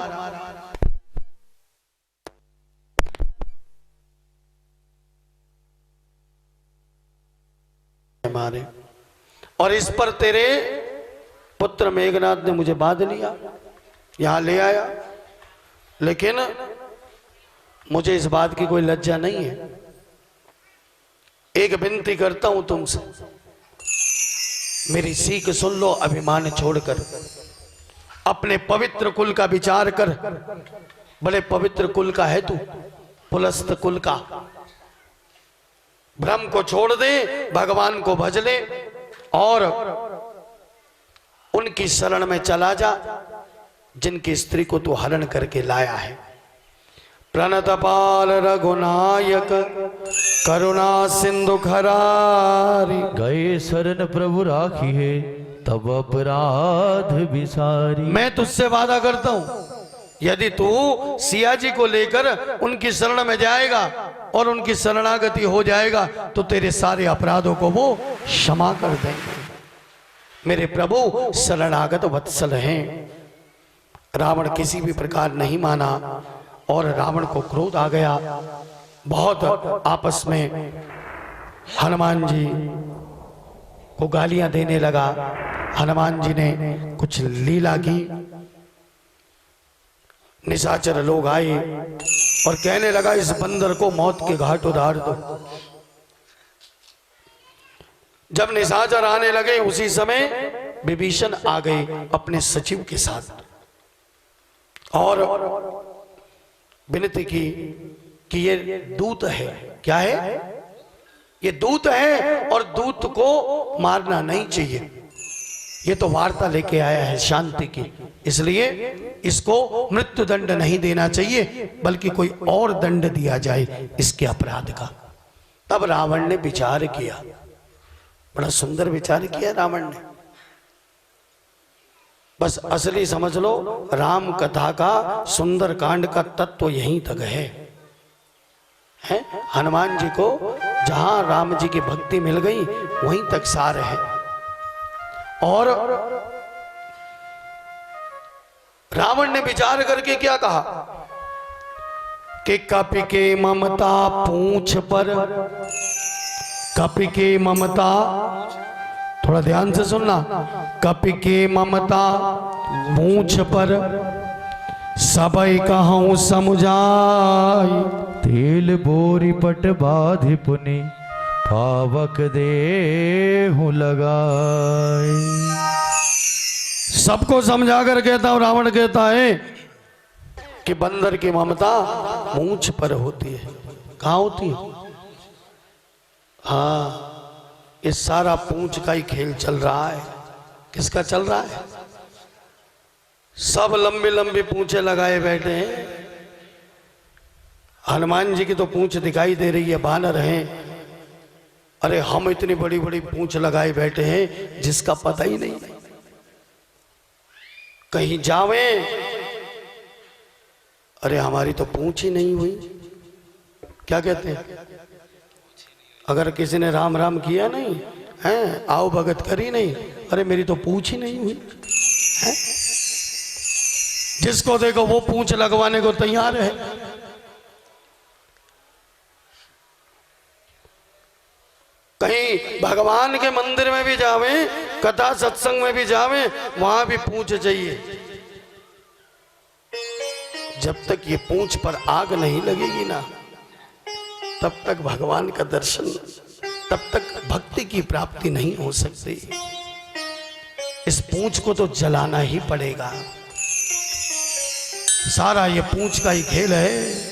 मारे, और इस पर तेरे पुत्र मेघनाथ ने मुझे बांध लिया, यहां ले आया। लेकिन मुझे इस बात की कोई लज्जा नहीं है। एक विनती करता हूं तुमसे, मेरी सीख सुन लो। अभिमान छोड़कर अपने पवित्र कुल का विचार कर। बड़े पवित्र कुल का है तू, पुलस्त कुल का। भ्रम को छोड़ दे, भगवान को भज ले, और उनकी शरण में चला जा जिनकी स्त्री को तू हरण करके लाया है। प्रणतपाल रघुनायक करुणा सिंधु खरारी। गए शरण प्रभु राखी है तब अपराध विसारी। मैं तुझसे वादा करता हूं यदि तू सिया जी को लेकर उनकी शरण में जाएगा और उनकी शरणागति हो जाएगा तो तेरे सारे अपराधों को वो क्षमा कर देंगे। मेरे प्रभु शरणागत वत्सल हैं। रावण किसी भी प्रकार नहीं माना और रावण को क्रोध आ गया। बहुत आपस में हनुमान जी को गालियां देने लगा। हनुमान जी ने कुछ लीला की। निशाचर लोग आए और कहने लगा इस बंदर को मौत के घाट उतार दो। जब निशाचर आने लगे उसी समय विभीषण आ गए अपने सचिव के साथ और विनती की कि ये दूत है। क्या है? ये दूत है और दूत को मारना नहीं चाहिए। ये तो वार्ता लेके आया है शांति की, इसलिए इसको मृत्यु दंड नहीं देना चाहिए बल्कि कोई और दंड दिया जाए इसके अपराध का। तब रावण ने विचार किया, बड़ा सुंदर विचार किया रावण ने। बस असली समझ लो राम कथा का सुंदर कांड का तत्व यहीं तक है? हनुमान जी को जहां राम जी की भक्ति मिल गई वहीं तक सार है। और रावण ने विचार करके क्या कहा कि कपि के ममता पूंछ पर, कपि के ममता, थोड़ा ध्यान से सुनना, कपि के ममता पूंछ पर सबई कहूं समुझाई। तेल बोरी पट बाधि पुनि पावक देहु लगाए। सबको समझा कर कहता हूं रावण कहता है कि बंदर की ममता मूंछ पर होती है। कहां होती है? हाँ, इस सारा पूंछ का ही खेल चल रहा है। किसका चल रहा है? सब लंबी लंबी पूंछे लगाए बैठे हैं। हनुमान जी की तो पूंछ दिखाई दे रही है, बानर हैं। अरे हम इतनी बड़ी बड़ी पूंछ लगाए बैठे हैं जिसका पता ही नहीं। कहीं जावे, अरे हमारी तो पूंछ ही नहीं हुई। क्या कहते हैं? अगर किसी ने राम राम किया नहीं है, आओ भगत करी नहीं, अरे मेरी तो पूंछ ही नहीं हुई है? जिसको देखो वो पूंछ लगवाने को तैयार है। कहीं भगवान के मंदिर में भी जावे, कथा सत्संग में भी जावे, वहां भी पूंछ चाहिए। जब तक ये पूंछ पर आग नहीं लगेगी ना तब तक भगवान का दर्शन, तब तक भक्ति की प्राप्ति नहीं हो सकती। इस पूंछ को तो जलाना ही पड़ेगा। सारा ये पूंछ का ही खेल है?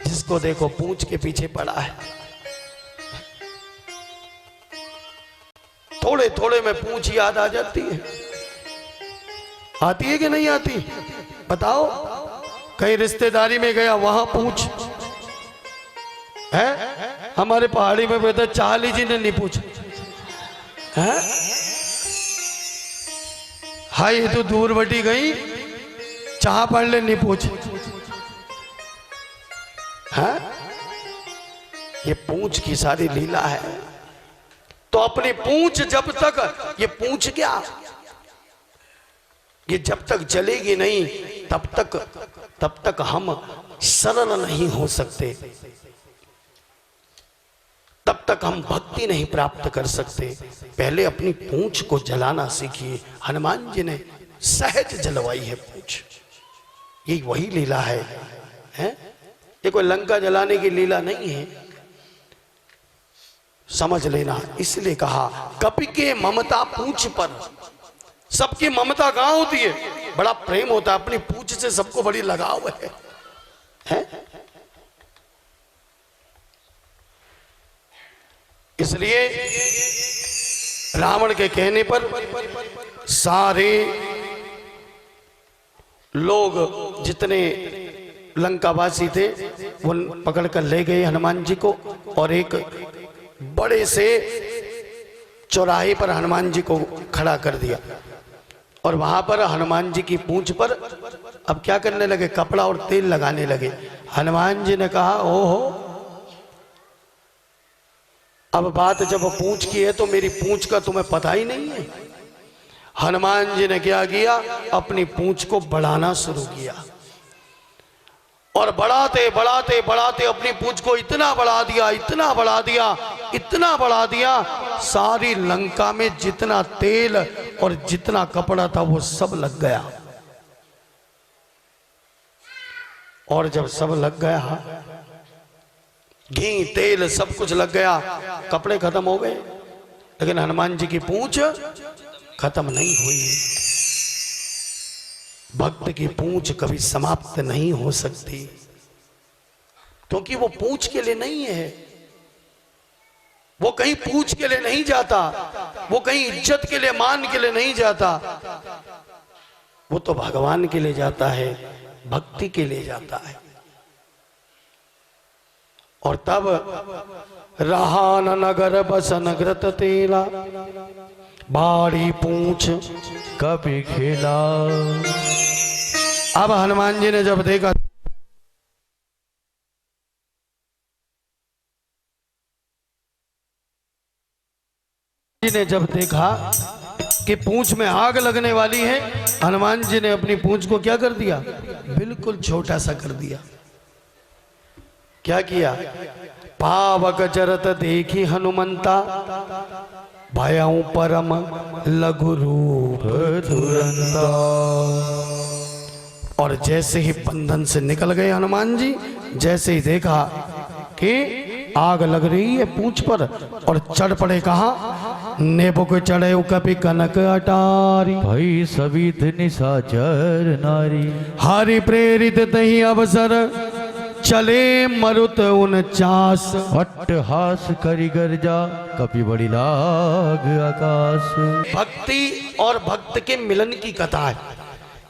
जिसको देखो पूंछ के पीछे पड़ा है। थोड़े थोड़े में पूंछ याद आ जाती है। आती है कि नहीं आती? बताओ। कहीं रिश्तेदारी में गया, वहां पूछ है। हमारे पहाड़ी में बेटा चाह लीजिए ने नहीं पूछ है। हाय तो दूर बटी गई, चाह पढ़ ले नहीं पूछ है। ये पूंछ की सारी लीला है। तो अपनी पूंछ जब तक, ये पूंछ क्या, ये जब तक चलेगी नहीं तब तक हम सरल नहीं हो सकते, तब तक हम भक्ति नहीं प्राप्त कर सकते। पहले अपनी पूंछ को जलाना सीखिए। हनुमान जी ने सहज जलवाई है पूंछ। ये वही लीला है? ये कोई लंका जलाने की लीला नहीं है, समझ लेना। इसलिए कहा कपि के ममता पूंछ पर। सबकी ममता कहां होती है? बड़ा प्रेम होता है, अपनी पूंछ से सबको बड़ी लगाव है? इसलिए रावण के कहने पर सारे लोग जितने लंकावासी थे वो पकड़ कर ले गए हनुमान जी को और एक बड़े से चौराहे पर हनुमान जी को खड़ा कर दिया और वहां पर हनुमान जी की पूंछ पर अब क्या करने लगे, कपड़ा और तेल लगाने लगे। हनुमान जी ने कहा ओहो, अब बात जब पूंछ की है तो मेरी पूंछ का तुम्हें पता ही नहीं है। हनुमान जी ने क्या किया, अपनी पूंछ को बढ़ाना शुरू किया और बढ़ाते बढ़ाते बढ़ाते अपनी पूंछ को इतना बढ़ा दिया, इतना बढ़ा दिया, इतना बढ़ा दिया, सारी लंका में जितना तेल और जितना कपड़ा था वो सब लग गया। और जब सब लग गया, घी तेल सब कुछ लग गया, कपड़े खत्म हो गए, लेकिन हनुमान जी की पूंछ खत्म नहीं हुई। भक्त की पूंछ कभी समाप्त नहीं हो सकती, क्योंकि वो पूंछ के लिए नहीं है, वो कहीं पूंछ के लिए नहीं जाता, वो कहीं इज्जत के लिए, मान के लिए नहीं जाता, वो तो भगवान के लिए जाता है, भक्ति के लिए जाता है। और तब रहा न नगर बसन ग्रत तेला, बाड़ी पूंछ कभी खेला। अब हनुमान जी ने जब देखा, कि पूंछ में आग लगने वाली है, हनुमान जी ने अपनी पूंछ को क्या कर दिया, बिल्कुल छोटा सा कर दिया। क्या किया, पावक जरत देखी हनुमंता, भयउ परम लघु रूप तुरंता। और जैसे ही बंधन से निकल गए हनुमान जी, जैसे ही देखा कि आग लग रही है पूंछ पर, और चढ़ पड़े कहा, नेबुक चढ़े कपि कनक अटारी, भई सवित निशाचर नारी, हरि प्रेरित तही अवसर, चले मरुत 49। अट्टहास करि गर्जा, कपि बड़ी लाग आकाश। भक्ति और भक्त के मिलन की कथा है,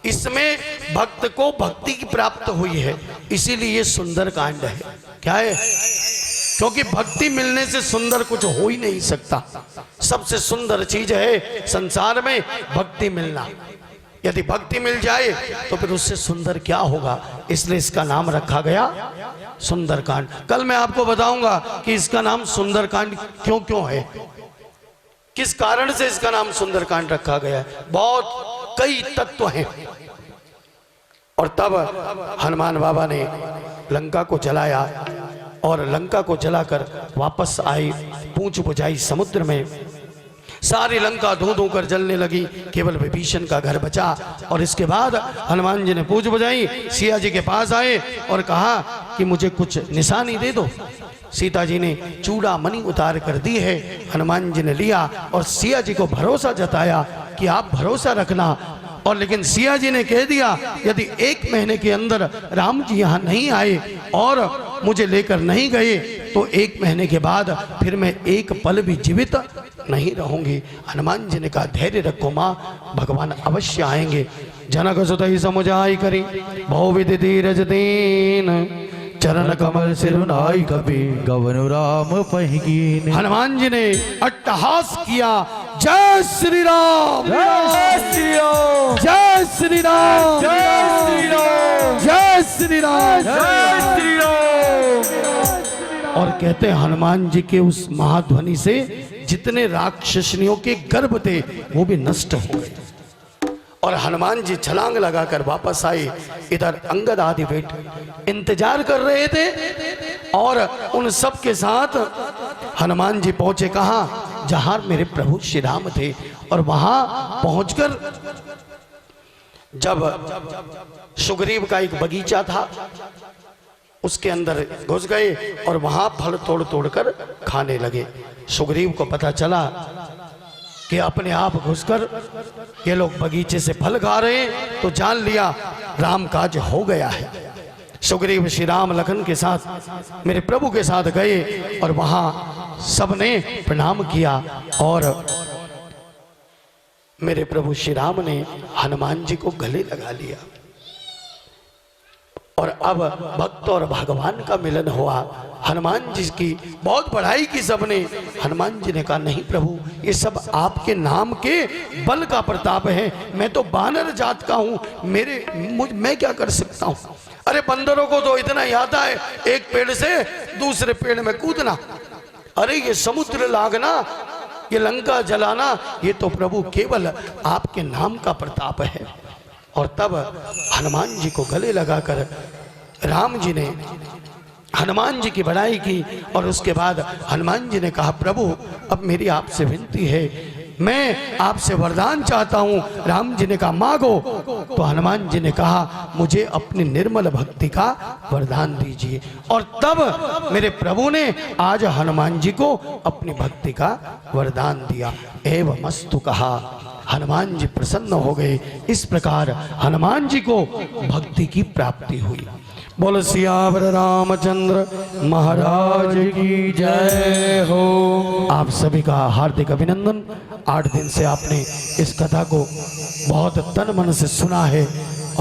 इसमें भक्त को भक्ति की प्राप्त हुई है, इसीलिए ये सुंदर कांड है। क्या है, क्योंकि भक्ति मिलने से सुंदर कुछ हो ही नहीं सकता। सबसे सुंदर चीज है संसार में भक्ति मिलना। यदि भक्ति मिल जाए तो फिर उससे सुंदर क्या होगा, इसलिए इसका नाम रखा गया सुंदरकांड। कल मैं आपको बताऊंगा कि इसका नाम सुंदरकांड क्यों क्यों है, किस कारण से इसका नाम सुंदरकांड रखा गया है। बहुत कई तत्व हैं। और तब हनुमान बाबा ने लंका को जलाया और लंका को जलाकर वापस आई, पूंछ बुझाई समुद्र में, सारी लंका धो धो कर जलने लगी, केवल विभीषण का घर बचा। और इसके बाद हनुमान जी ने पूंछ बुझाई, सिया जी के पास आए और कहा कि मुझे कुछ निशानी दे दो। सीता जी ने चूड़ा मणि उतार कर दी है, हनुमान जी ने लिया और सिया जी को भरोसा जताया कि आप भरोसा रखना। और लेकिन सिया जी ने कह दिया, यदि 1 महीने के अंदर राम जी यहाँ नहीं आए और मुझे लेकर नहीं गए तो 1 महीने के बाद फिर मैं एक पल भी जीवित नहीं रहूंगी। हनुमान जी ने कहा, धैर्य रखो माँ, भगवान अवश्य आएंगे। जनक सुतहि समुझाई करी, बहुविधि धीरज दीन, चरण कमल सिरुनाई कपि, गवनु राम पहिकीन। हनुमान जी ने अट्टहास किया, जय श्री राम, जय श्री राम, जय श्री राम, जय श्री राम, जय श्री राम, जय श्री राम। और कहते हैं हनुमान जी के उस महाध्वनि से जितने राक्षसनियों के गर्भ थे वो भी नष्ट हो गए। और हनुमान जी छलांग लगाकर वापस आए। इधर अंगद आदि बेटे इंतजार कर रहे थे और उन सब के साथ हनुमान जी पहुंचे कहां, जहां मेरे प्रभु श्री राम थे। और वहां पहुंचकर जब सुग्रीव का एक बगीचा था उसके अंदर घुस गए और वहां फल तोड़ तोड़ कर खाने लगे। सुग्रीव को पता चला कि अपने आप घुसकर ये लोग बगीचे से फल खा रहे हैं, तो जान लिया राम काज हो गया है। सुग्रीव श्री राम लखन के साथ मेरे प्रभु के साथ गए और वहां सबने प्रणाम किया और मेरे प्रभु श्री राम ने हनुमान जी को गले लगा लिया। और अब भक्त और भगवान का मिलन हुआ। हनुमान जी की बहुत बड़ाई की सबने। हनुमान जी ने कहा नहीं प्रभु, ये सब आपके नाम के बल का प्रताप है। मैं तो बानर जात का हूँ, मैं क्या कर सकता हूँ। अरे बंदरों को तो इतना ही आता है, एक पेड़ से दूसरे पेड़ में कूदना। अरे ये समुद्र लागना, ये लंका जलाना, ये तो प्रभु केवल आपके नाम का प्रताप है। और तब हनुमान जी को गले लगाकर राम जी ने हनुमान जी की बड़ाई की। और उसके बाद हनुमान जी ने कहा प्रभु अब मेरी आपसे विनती है, मैं आपसे वरदान चाहता हूँ। राम जी ने कहा मांगो। तो हनुमान जी ने कहा मुझे अपनी निर्मल भक्ति का वरदान दीजिए। और तब मेरे प्रभु ने आज हनुमान जी को अपनी भक्ति का वरदान दिया। एवं मस्तु कहा, हनुमान जी प्रसन्न हो गए। इस प्रकार हनुमान जी को भक्ति की प्राप्ति हुई। बोल सियावर रामचंद्र महाराज की जय हो। आप सभी का हार्दिक अभिनंदन। 8 दिन से आपने इस कथा को बहुत तन मन से सुना है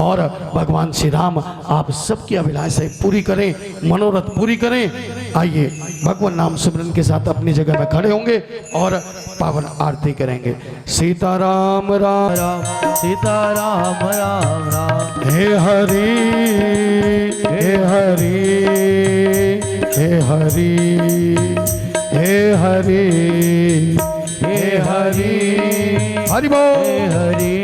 और भगवान श्री राम आप सबकी अभिलाषाएं पूरी करें, मनोरथ पूरी करें। आइए भगवान नाम सिमरन के साथ अपनी जगह में खड़े होंगे और पावन आरती करेंगे। सीताराम राम राम सीताराम राम राम। हे हरि हे हरि हे हरि हे हरि हे हरि हरि बोल हरि